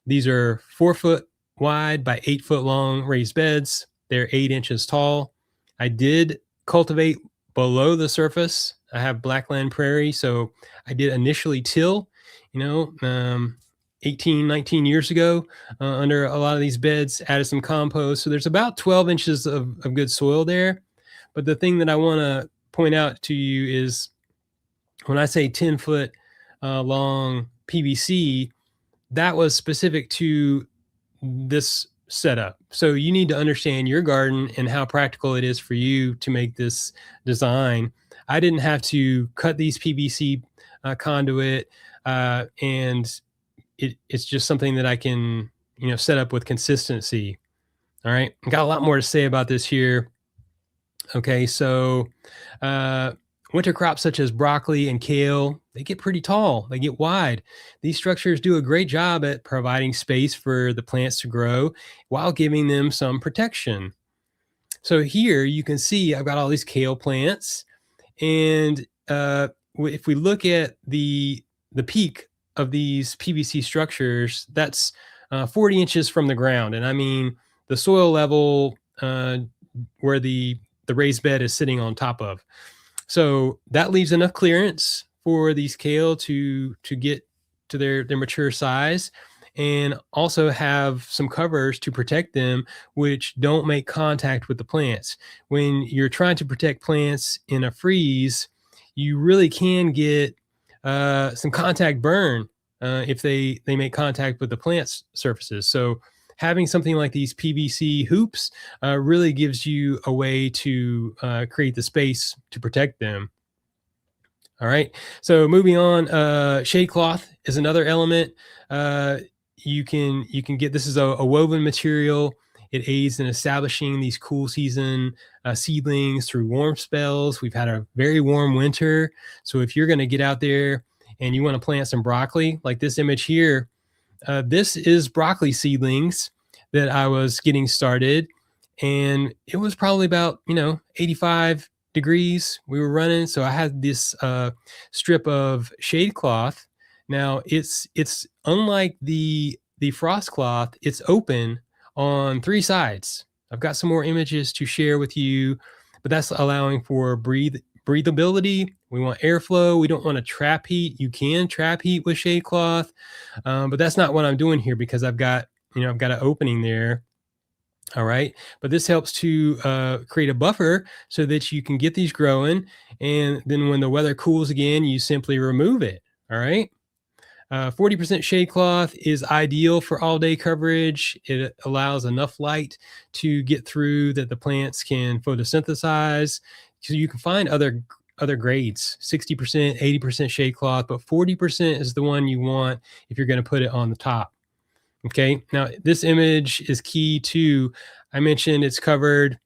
These are 4 foot wide by 8 foot long raised beds. They're 8 inches tall. I did cultivate below the surface. I have blackland prairie, so I did initially till, you know, 18, 19 years ago under a lot of these beds, added some compost. So there's about 12 inches of good soil there. But the thing that I want to point out to you is when I say 10 foot long PVC, that was specific to this setup. So you need to understand your garden and how practical it is for you to make this design. I didn't have to cut these PVC conduit, and it's just something that I can, set up with consistency. All right, got a lot more to say about this here. Okay, so uh, winter crops such as broccoli and kale, they get pretty tall, they get wide. These structures do a great job at providing space for the plants to grow while giving them some protection. So here you can see I've got all these kale plants, and if we look at the peak of these PVC structures, that's 40 inches from the ground, and I mean the soil level where the raised bed is sitting on top of. So that leaves enough clearance for these kale to get to their mature size, and also have some covers to protect them, which don't make contact with the plants. When you're trying to protect plants in a freeze, you really can get some contact burn if they make contact with the plant's surfaces. So having something like these PVC hoops really gives you a way to create the space to protect them. All right. So moving on, shade cloth is another element. Uh, you can get, this is a woven material. It aids in establishing these cool season seedlings through warm spells. We've had a very warm winter, so if you're going to get out there and you want to plant some broccoli, like this image here, this is broccoli seedlings that I was getting started, and it was probably about 85 degrees we were running. So I had this strip of shade cloth. Now it's unlike the frost cloth. It's open on three sides. I've got some more images to share with you, but that's allowing for breathability. We want airflow. We don't want to trap heat. You can trap heat with shade cloth, but that's not what I'm doing here because I've got an opening there. All right. But this helps to create a buffer so that you can get these growing. And then when the weather cools again, you simply remove it. All right. 40% shade cloth is ideal for all day coverage. It allows enough light to get through that the plants can photosynthesize. So you can find other grades, 60%, 80% shade cloth, but 40% is the one you want if you're going to put it on the top. Okay. Now this image is key too. I mentioned it's covered,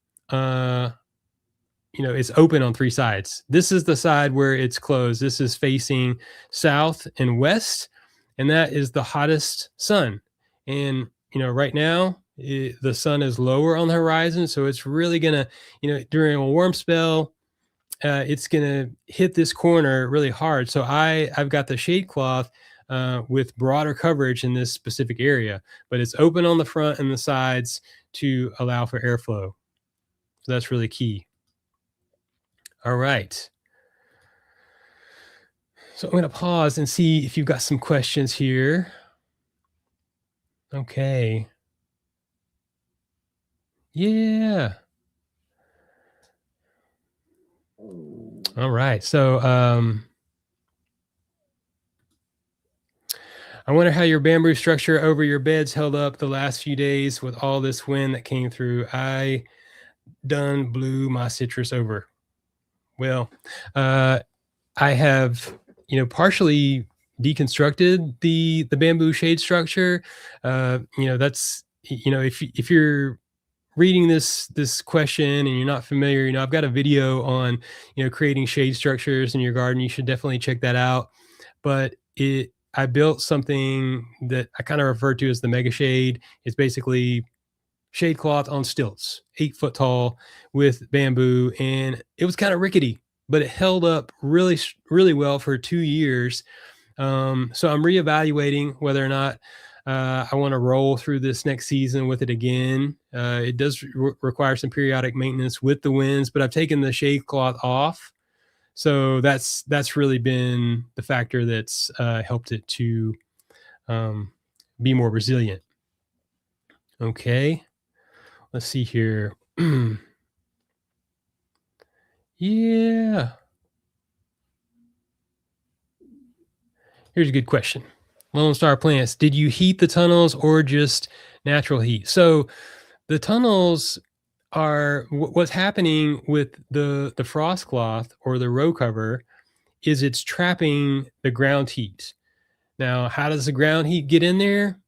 it's open on three sides. This is the side where it's closed. This is facing south and west, and that is the hottest sun. And, right now, the sun is lower on the horizon. So it's really going to, during a warm spell, it's going to hit this corner really hard. So I've got the shade cloth with broader coverage in this specific area, but it's open on the front and the sides to allow for airflow. So that's really key. All right. So I'm going to pause and see if you've got some questions here. Okay. Yeah. All right. So I wonder how your bamboo structure over your beds held up the last few days with all this wind that came through. I done blew my citrus over. Well, I have, partially deconstructed the bamboo shade structure. That's, if you're reading this question and you're not familiar, I've got a video on, creating shade structures in your garden. You should definitely check that out. But I built something that I kind of refer to as the mega shade. It's basically shade cloth on stilts, 8 foot tall with bamboo. And it was kind of rickety, but it held up really, really well for 2 years. So I'm reevaluating whether or not I want to roll through this next season with it again. It does require some periodic maintenance with the winds, but I've taken the shade cloth off. So that's really been the factor that's helped it to um, be more resilient. Okay, let's see here. Yeah, here's a good question. Lone Star Plants, did you heat the tunnels or just natural heat? So the tunnels are what's happening with the frost cloth or the row cover is it's trapping the ground heat. Now, how does the ground heat get in there?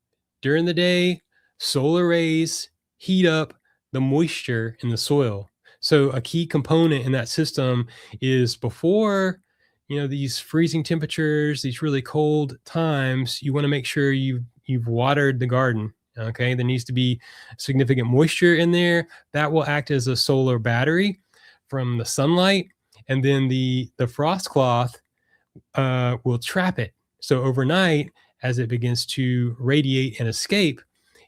During the day, solar rays heat up the moisture in the soil. So a key component in that system is before, these freezing temperatures, these really cold times, you want to make sure you've watered the garden. Okay, there needs to be significant moisture in there. That will act as a solar battery from the sunlight, and then the frost cloth will trap it. So overnight, as it begins to radiate and escape,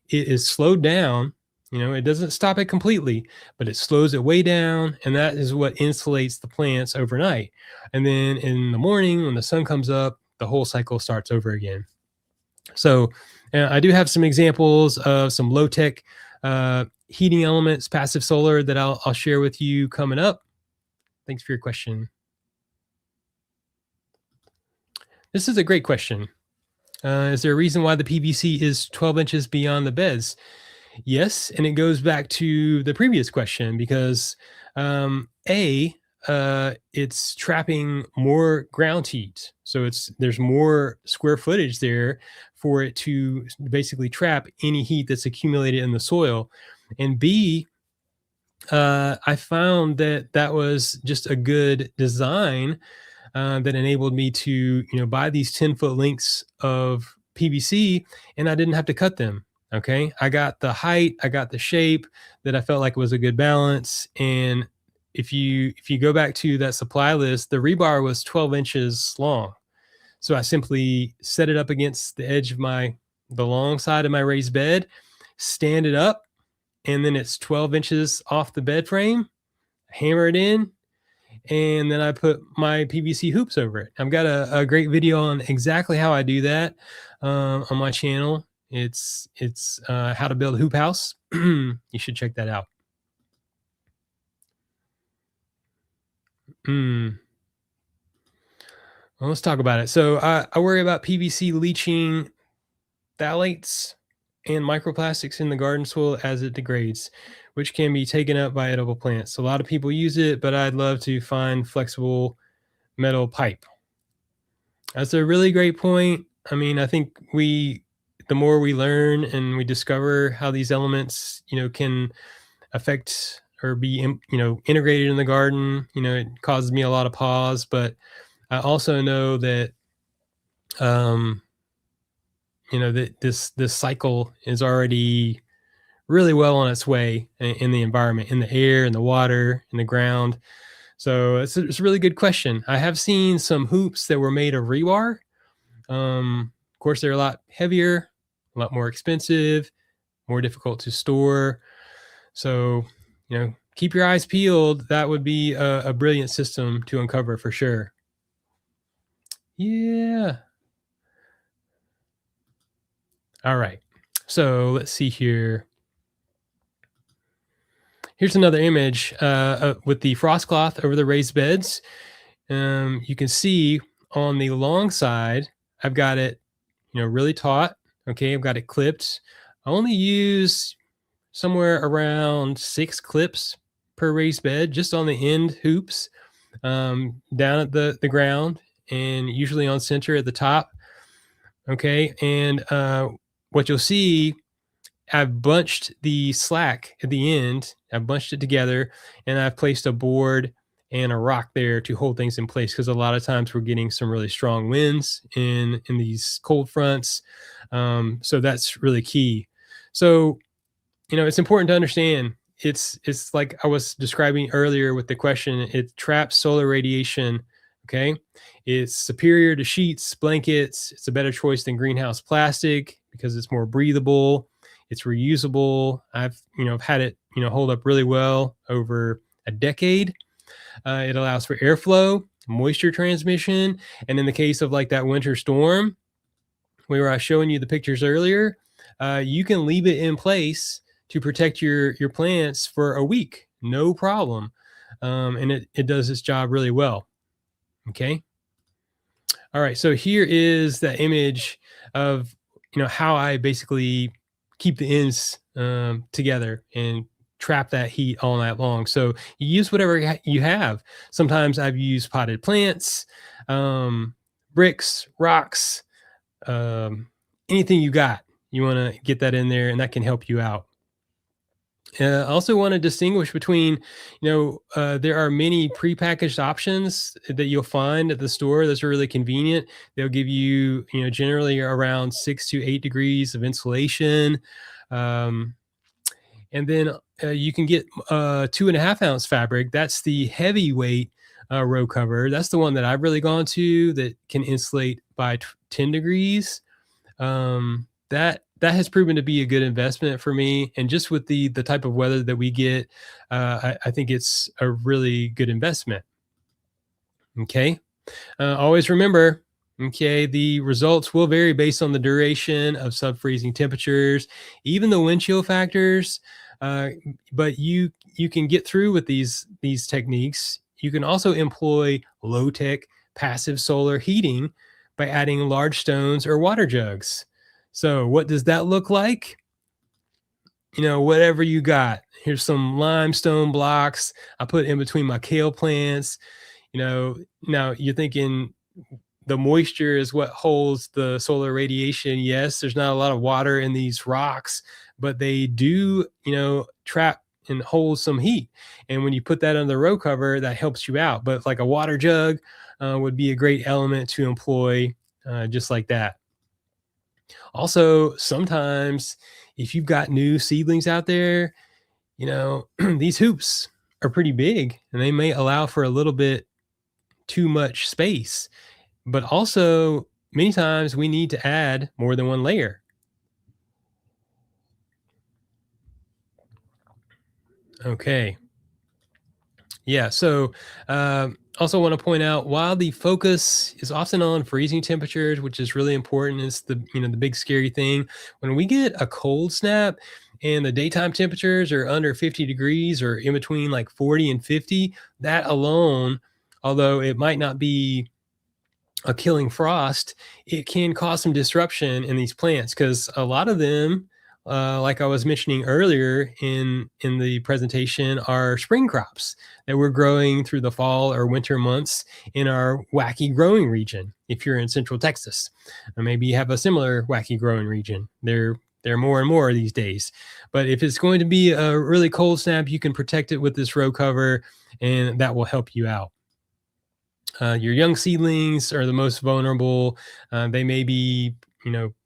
it is slowed down. It doesn't stop it completely, but it slows it way down. And that is what insulates the plants overnight. And then in the morning, when the sun comes up, the whole cycle starts over again. So I do have some examples of some low tech heating elements, passive solar, that I'll share with you coming up. Thanks for your question. This is a great question. Is there a reason why the PVC is 12 inches beyond the beds? Yes, and it goes back to the previous question because it's trapping more ground heat, so there's more square footage there for it to basically trap any heat that's accumulated in the soil, and B, I found that was just a good design that enabled me to buy these 10-foot lengths of PVC, and I didn't have to cut them. Okay, I got the height, I got the shape that I felt like was a good balance. And if you go back to that supply list, the rebar was 12 inches long. So I simply set it up against the edge of the long side of my raised bed, stand it up, and then it's 12 inches off the bed frame, hammer it in, and then I put my PVC hoops over it. I've got a great video on exactly how I do that on my channel. It's how to build a hoop house. You should check that out. Mm. Well, let's talk about it. So I worry about PVC leaching phthalates and microplastics in the garden soil as it degrades, which can be taken up by edible plants. A lot of people use it, but I'd love to find flexible metal pipe. That's a really great point. I mean, I think the more we learn and we discover how these elements, can affect or be, integrated in the garden, it causes me a lot of pause. But I also know that, um, that this cycle is already really well on its way in the environment, in the air, in the water, in the ground. So it's a really good question. I have seen some hoops that were made of rebar. Of course, they're a lot heavier, a lot more expensive, more difficult to store. So, keep your eyes peeled. That would be a brilliant system to uncover for sure. Yeah. All right. So let's see here. Here's another image with the frost cloth over the raised beds. You can see on the long side, I've got it, really taut. Okay, I've got it clipped. I only use somewhere around 6 clips per raised bed, just on the end hoops, down at the ground, and usually on center at the top. Okay, and what you'll see I've bunched the slack at the end. I've bunched it together, and I've placed a board and a rock there to hold things in place because a lot of times we're getting some really strong winds in these cold fronts. So that's really key. So it's important to understand it's like I was describing earlier with the question. It traps solar radiation. Okay, it's superior to sheets, blankets. It's a better choice than greenhouse plastic because it's more breathable, it's reusable. I've had it hold up really well over a decade. It allows for airflow, moisture transmission, and in the case of like that winter storm where I was showing you the pictures earlier, you can leave it in place to protect your plants for a week, no problem, and it does its job really well. Okay, all right. So here is the image of how I basically keep the ends together and trap that heat all night long. So you use whatever you have. Sometimes I've used potted plants, um, bricks, rocks, um, anything you got, you want to get that in there, and that can help you out. I also want to distinguish between, there are many prepackaged options that you'll find at the store that's really convenient. They'll give you, generally around 6 to 8 degrees of insulation. Um, and then you can get 2.5 ounce fabric. That's the heavyweight row cover. That's the one that I've really gone to that can insulate by 10 degrees. That has proven to be a good investment for me. And just with the type of weather that we get, I think it's a really good investment. Okay. Always remember, okay, the results will vary based on the duration of sub-freezing temperatures, even the wind chill factors. Uh, but you can get through with these techniques. You can also employ low-tech passive solar heating by adding large stones or water jugs. So what does that look like? Whatever you got. Here's some limestone blocks I put in between my kale plants. Now you're thinking the moisture is what holds the solar radiation. Yes, there's not a lot of water in these rocks, but they do, trap and hold some heat. And when you put that on the row cover, that helps you out. But like a water jug would be a great element to employ, just like that. Also, sometimes if you've got new seedlings out there, these hoops are pretty big and they may allow for a little bit too much space. But also, many times we need to add more than one layer. Okay. Yeah. So, also want to point out while the focus is often on freezing temperatures, which is really important, it's the big scary thing. When we get a cold snap and the daytime temperatures are under 50 degrees or in between like 40 and 50, that alone, although it might not be a killing frost, it can cause some disruption in these plants because a lot of them, like I was mentioning earlier in the presentation, are spring crops that we're growing through the fall or winter months in our wacky growing region. If you're in Central Texas, or maybe you have a similar wacky growing region, there are more and more these days. But if it's going to be a really cold snap, you can protect it with this row cover, and that will help you out. Your young seedlings are the most vulnerable. They may be,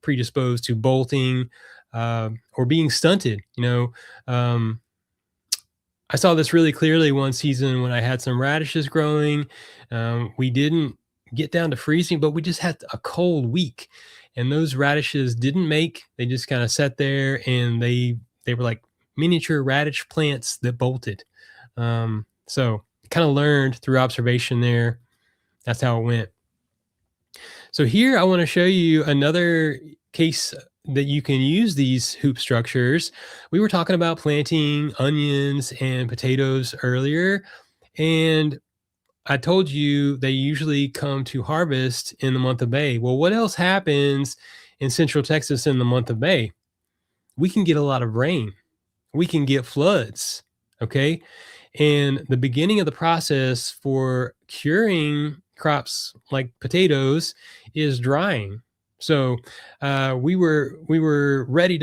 predisposed to bolting or being stunted. Um, I saw this really clearly one season when I had some radishes growing. We didn't get down to freezing, but we just had a cold week, and those radishes didn't make. They just kind of sat there, and they were like miniature radish plants that bolted. So kind of learned through observation there. That's how it went. So here I want to show you another case that you can use these hoop structures. We were talking about planting onions and potatoes earlier, and I told you they usually come to harvest in the month of May. Well, what else happens in Central Texas in the month of May? We can get a lot of rain. We can get floods. Okay. And the beginning of the process for curing crops like potatoes is drying. So we were ready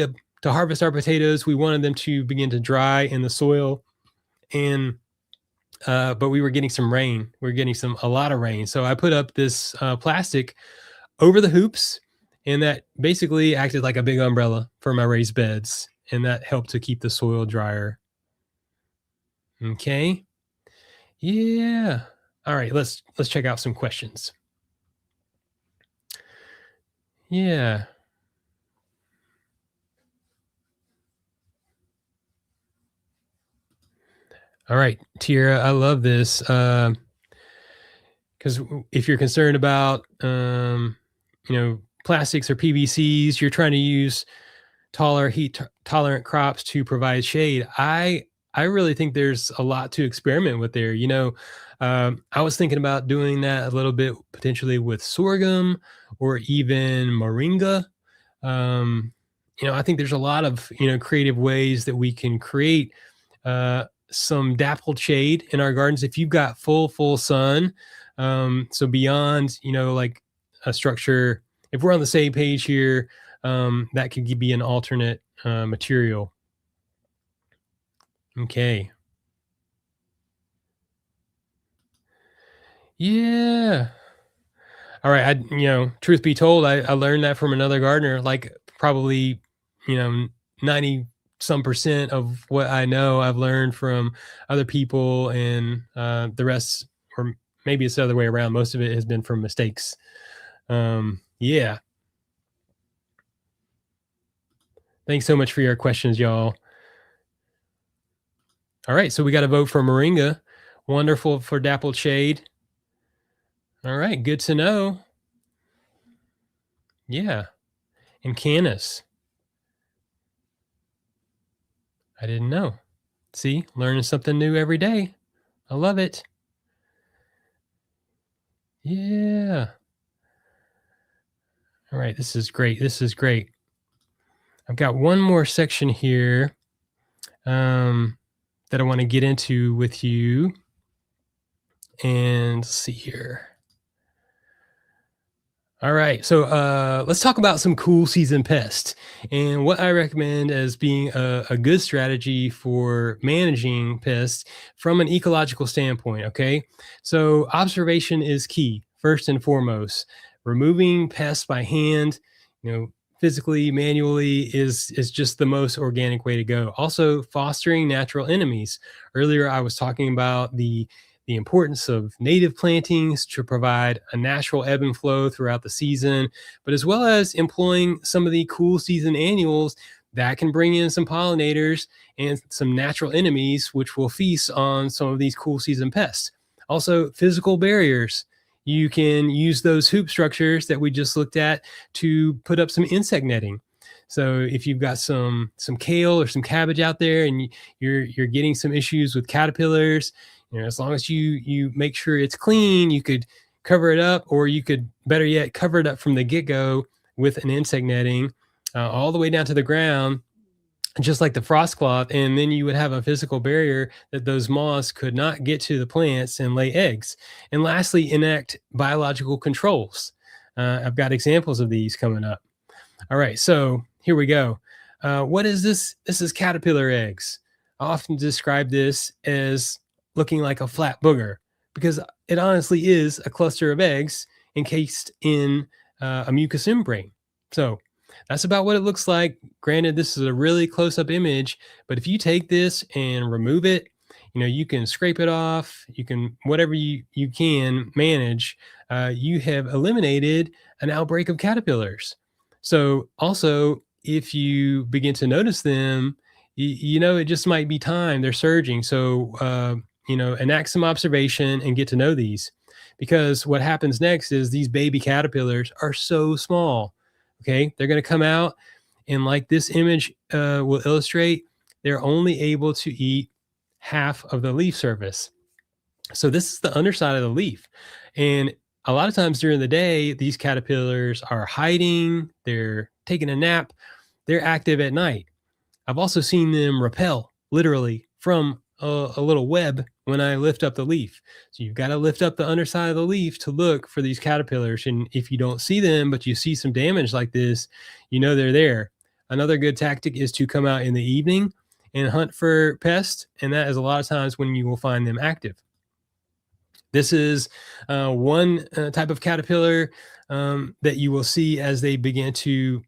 to harvest our potatoes, we wanted them to begin to dry in the soil, and but we were getting some rain. We were getting a lot of rain. So I put up this plastic over the hoops, and that basically acted like a big umbrella for my raised beds, and that helped to keep the soil drier. Okay. Yeah. All right, let's check out some questions. Yeah. All right, Tira, I love this. Because if you're concerned about, plastics or PVCs, you're trying to use tolerant crops to provide shade. I really think there's a lot to experiment with there. I was thinking about doing that a little bit potentially with sorghum or even moringa. Um, I think there's a lot of creative ways that we can create some dappled shade in our gardens if you've got full sun. So beyond like a structure, if we're on the same page here, that could be an alternate material. Okay. Yeah. All right. Truth be told, I learned that from another gardener, like probably, 90 some percent of what I know, I've learned from other people, and the rest, or maybe it's the other way around. Most of it has been from mistakes. Yeah. Thanks so much for your questions, y'all. All right. So we got a vote for Moringa. Wonderful for dappled shade. All right. Good to know. Yeah. And Canis. I didn't know. See, learning something new every day. I love it. Yeah. All right. This is great. This is great. I've got one more section here that I want to get into with you. And let's see here. All right. So let's talk about some cool season pests and what I recommend as being a good strategy for managing pests from an ecological standpoint. Okay. So observation is key, first and foremost. Removing pests by hand, physically, manually is just the most organic way to go. Also, fostering natural enemies. Earlier, I was talking about the importance of native plantings to provide a natural ebb and flow throughout the season, but as well as employing some of the cool season annuals that can bring in some pollinators and some natural enemies, which will feast on some of these cool season pests. Also, physical barriers. You can use those hoop structures that we just looked at to put up some insect netting. So if you've got some kale or some cabbage out there and you're getting some issues with caterpillars, as long as you make sure it's clean, you could cover it up, or you could, better yet, cover it up from the get-go with an insect netting all the way down to the ground, just like the frost cloth, and then you would have a physical barrier that those moths could not get to the plants and lay eggs. And lastly, enact biological controls. I've got examples of these coming up. All right, so here we go. What is this? This is caterpillar eggs. I often describe this as looking like a flat booger because it honestly is a cluster of eggs encased in a mucous membrane. So that's about what it looks like. Granted, this is a really close-up image, but if you take this and remove it, you can scrape it off, you can, whatever you can manage, you have eliminated an outbreak of caterpillars. So also, if you begin to notice them, it just might be time they're surging. So, enact some observation and get to know these, because what happens next is these baby caterpillars are so small. Okay. They're going to come out, and like this image will illustrate, they're only able to eat half of the leaf surface. So this is the underside of the leaf. And a lot of times during the day, these caterpillars are hiding, they're taking a nap, they're active at night. I've also seen them repel literally from a little web when I lift up the leaf. So you've got to lift up the underside of the leaf to look for these caterpillars. And if you don't see them, but you see some damage like this, they're there. Another good tactic is to come out in the evening and hunt for pests, and that is a lot of times when you will find them active. This is one type of caterpillar that you will see as they begin to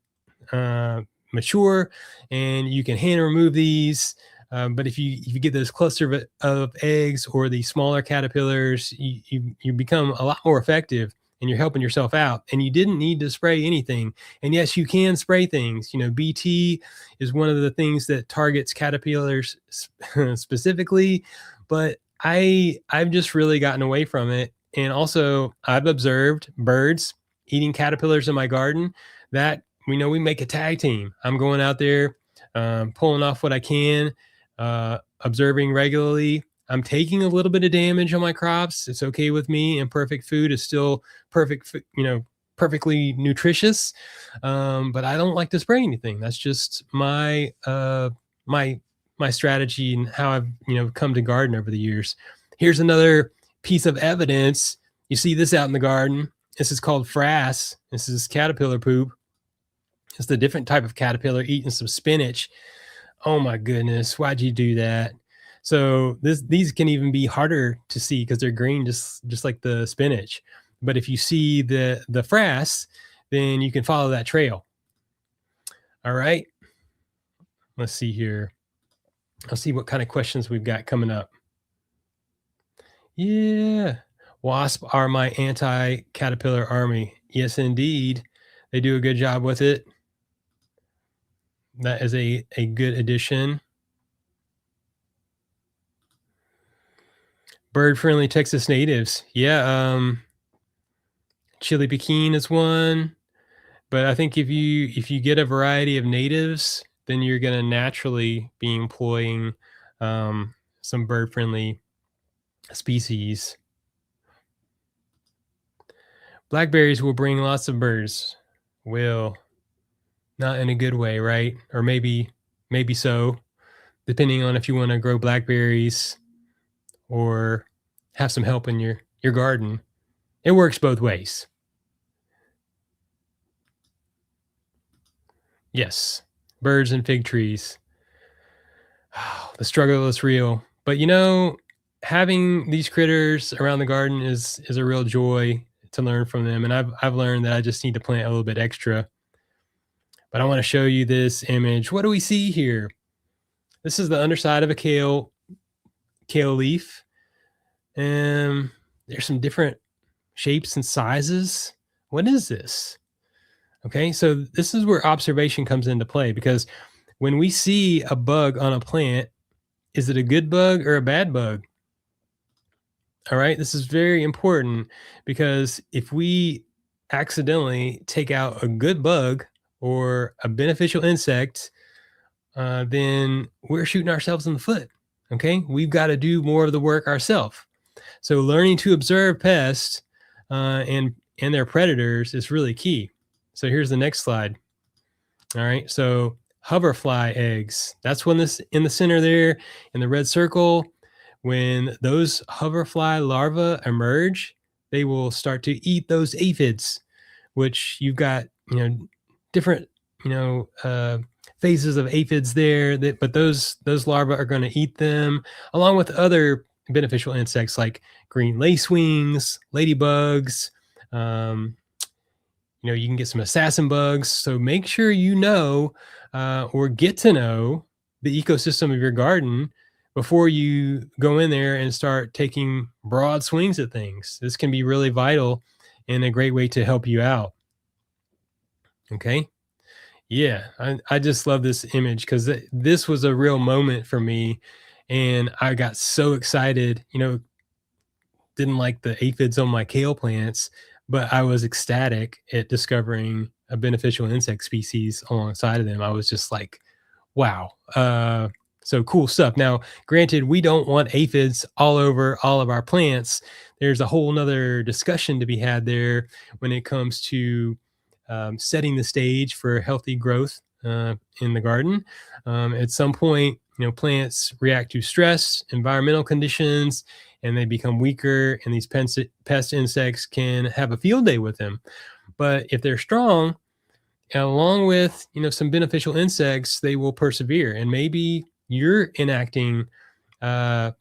uh, mature, and you can hand remove these. But if you get those cluster of eggs or the smaller caterpillars, you become a lot more effective, and you're helping yourself out. And you didn't need to spray anything. And yes, you can spray things. You know, BT is one of the things that targets caterpillars specifically, but I've just really gotten away from it. And also, I've observed birds eating caterpillars in my garden. That we know we make a tag team. I'm going out there, pulling off what I can, observing regularly. I'm taking a little bit of damage on my crops. It's okay with me, and perfect food is still perfect. Perfectly nutritious. But I don't like to spray anything. That's just my my strategy and how I've come to garden over the years. Here's another piece of evidence. You see this out in the garden. This is called frass. This is caterpillar poop. It's a different type of caterpillar eating some spinach. Oh my goodness, why'd you do that? So these can even be harder to see because they're green, just like the spinach. But if you see the frass, then you can follow that trail. All right, let's see here. I'll see what kind of questions we've got coming up. Yeah, wasp are my anti-caterpillar army. Yes, indeed, they do a good job with it. That is a good addition. Bird-friendly Texas natives. Yeah, chili pekin is one, but I think if you get a variety of natives, then you're gonna naturally be employing some bird-friendly species. Blackberries will bring lots of birds. Will. Not in a good way, right? Or maybe so, depending on if you wanna grow blackberries or have some help in your garden. It works both ways. Yes, birds and fig trees. The struggle is real, but having these critters around the garden is a real joy to learn from them, and I've learned that I just need to plant a little bit extra. But I want to show you this image. What do we see here? This is the underside of a kale leaf, and there's some different shapes and sizes. What is this? Okay, so this is where observation comes into play, because when we see a bug on a plant, is it a good bug or a bad bug? All right, this is very important, because if we accidentally take out a good bug or a beneficial insect, then we're shooting ourselves in the foot. Okay, we've got to do more of the work ourselves. So learning to observe pests and their predators is really key. So here's the next slide. All right, so hoverfly eggs. That's when this in the center there in the red circle. When those hoverfly larvae emerge, they will start to eat those aphids, which you've got different phases of aphids there. But those larvae are going to eat them along with other beneficial insects like green lacewings, ladybugs. You can get some assassin bugs. So make sure or get to know the ecosystem of your garden before you go in there and start taking broad swings at things. This can be really vital and a great way to help you out. Okay. Yeah. I just love this image because this was a real moment for me. And I got so excited, didn't like the aphids on my kale plants, but I was ecstatic at discovering a beneficial insect species alongside of them. I was just like, wow. So cool stuff. Now, granted, we don't want aphids all over all of our plants. There's a whole nother discussion to be had there when it comes to setting the stage for healthy growth in the garden. At some point, plants react to stress, environmental conditions, and they become weaker, and these pest insects can have a field day with them. But if they're strong And along with, some beneficial insects, they will persevere. And maybe you're enacting, uh,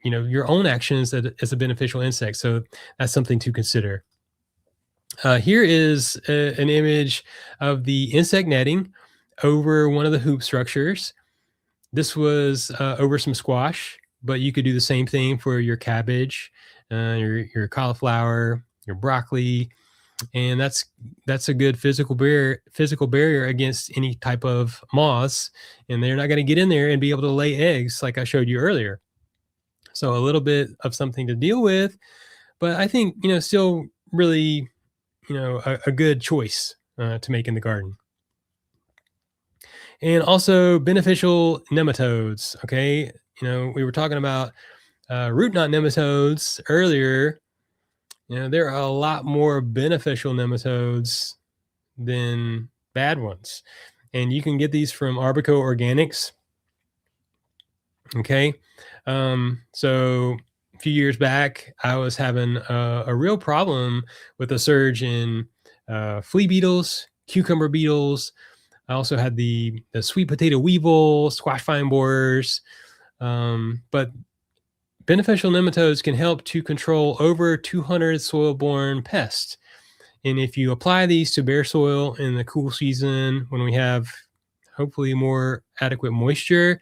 your own actions as a beneficial insect. So that's something to consider. Here is an image of the insect netting over one of the hoop structures. This was over some squash, but you could do the same thing for your cabbage, your cauliflower, your broccoli, and that's a good physical barrier against any type of moths, and they're not going to get in there and be able to lay eggs like I showed you earlier. So a little bit of something to deal with, but I think still really a good choice to make in the garden. And also beneficial nematodes. Okay, we were talking about root knot nematodes earlier. There are a lot more beneficial nematodes than bad ones. And you can get these from Arbico Organics. Okay. So a few years back, I was having a real problem with a surge in flea beetles, cucumber beetles. I also had the sweet potato weevil, squash vine borers. But beneficial nematodes can help to control over 200 soil-borne pests. And if you apply these to bare soil in the cool season, when we have hopefully more adequate moisture,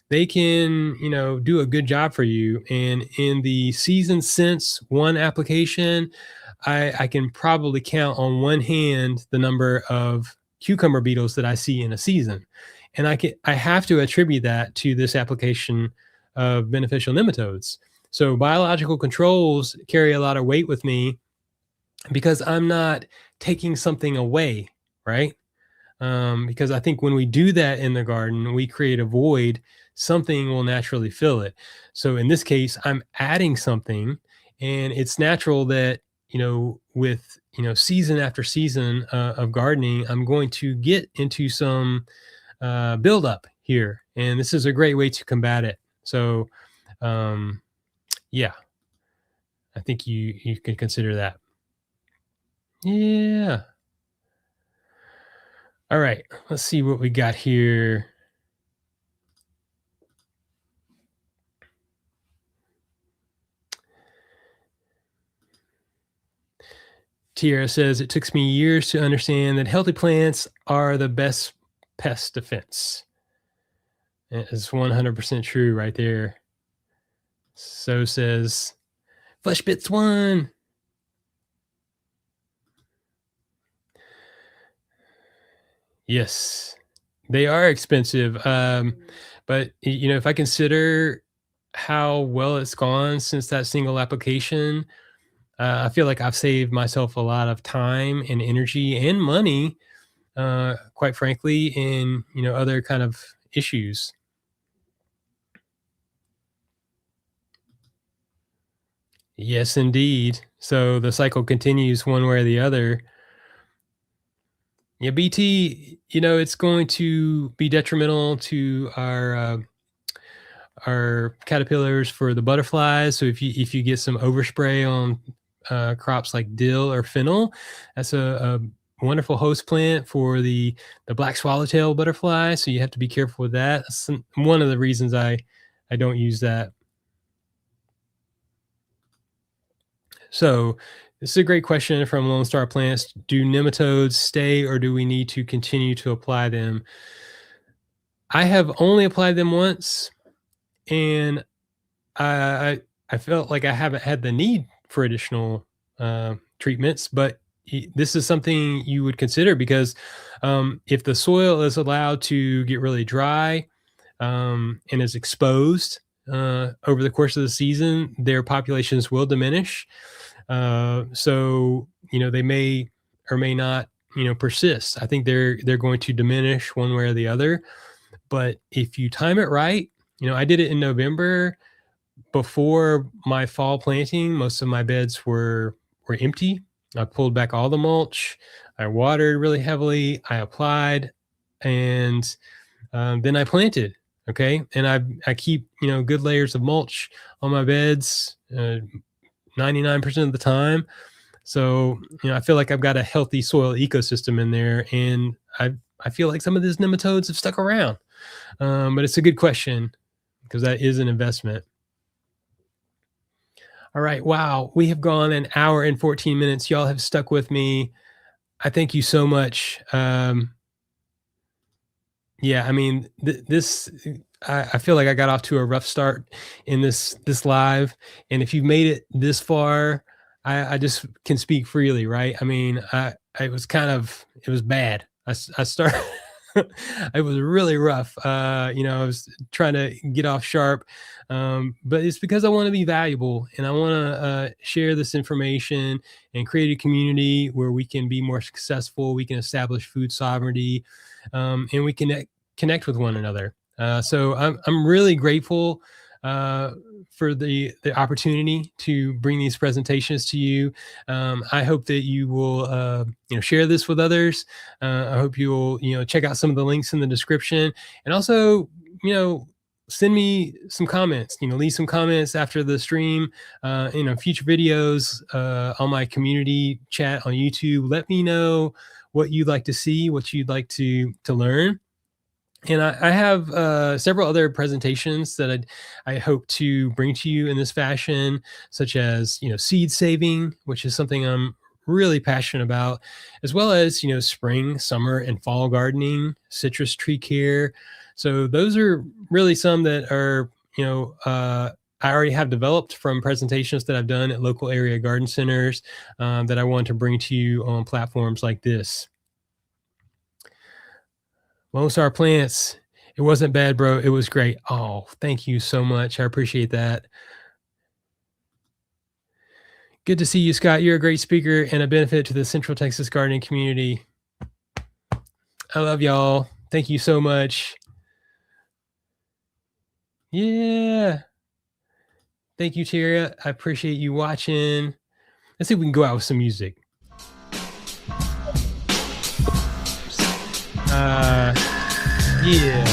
they can, do a good job for you. And in the season since one application, I can probably count on one hand the number of cucumber beetles that I see in a season. And I have to attribute that to this application of beneficial nematodes. So biological controls carry a lot of weight with me because I'm not taking something away, right? Because I think when we do that in the garden, we create a void, something will naturally fill it. So in this case, I'm adding something, and it's natural that, with, season after season of gardening, I'm going to get into some buildup here. And this is a great way to combat it. So, um, yeah, I think you can consider that. Yeah. All right. Let's see what we got here. Tierra says it took me years to understand that healthy plants are the best pest defense. It's 100% true right there. So says Flesh Bits One. Yes, they are expensive. But if I consider how well it's gone since that single application, I feel like I've saved myself a lot of time and energy and money, quite frankly, in other kind of issues. Yes, indeed. So the cycle continues one way or the other. Yeah, BT, it's going to be detrimental to our caterpillars for the butterflies. So if you get some overspray on crops like dill or fennel, that's a wonderful host plant for the black swallowtail butterfly. So you have to be careful with that. That's one of the reasons I don't use that. So this is a great question from Lone Star Plants. Do nematodes stay, or do we need to continue to apply them? I have only applied them once, and I I felt like I haven't had the need for additional treatments, but this is something you would consider because if the soil is allowed to get really dry and is exposed over the course of the season, their populations will diminish. So they may or may not persist. I think they're going to diminish one way or the other. But if you time it right, I did it in November before my fall planting. Most of my beds were empty. I pulled back all the mulch. I watered really heavily. I applied, and then I planted. Okay, and I keep good layers of mulch on my beds 99% of the time. So, I feel like I've got a healthy soil ecosystem in there, and I feel like some of these nematodes have stuck around. But it's a good question because that is an investment. All right. Wow. We have gone an hour and 14 minutes. Y'all have stuck with me. I thank you so much. Yeah, I mean, this I feel like I got off to a rough start in this live, and if you've made it this far, I just can speak freely, right? I mean, I was it was bad. I started it was really rough. I was trying to get off sharp, but it's because I want to be valuable and I want to share this information and create a community where we can be more successful. We can establish food sovereignty, and we can connect with one another. So I'm really grateful for the opportunity to bring these presentations to you. I hope that you will share this with others. I hope you will check out some of the links in the description, and also send me some comments. Leave some comments after the stream. Future videos on my community chat on YouTube. Let me know what you'd like to see, what you'd like to learn. And I have several other presentations that I hope to bring to you in this fashion, such as seed saving, which is something I'm really passionate about, as well as spring, summer, and fall gardening, citrus tree care. So those are really some that are I already have developed from presentations that I've done at local area garden centers that I want to bring to you on platforms like this. Lone Star Plants. It wasn't bad, bro. It was great. Oh, thank you so much. I appreciate that. Good to see you, Scott. You're a great speaker and a benefit to the Central Texas gardening community. I love y'all. Thank you so much. Yeah. Thank you, Tara. I appreciate you watching. Let's see if we can go out with some music. Yeah.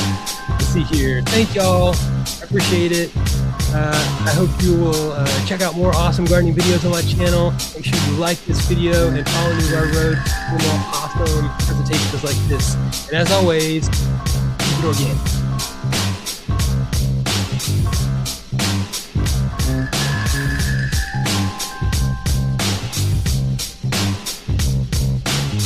Let's see here. Thank y'all. I appreciate it. I hope you will check out more awesome gardening videos on my channel. Make sure you like this video and follow New Garden Road for more awesome presentations like this. And as always, keep it organic.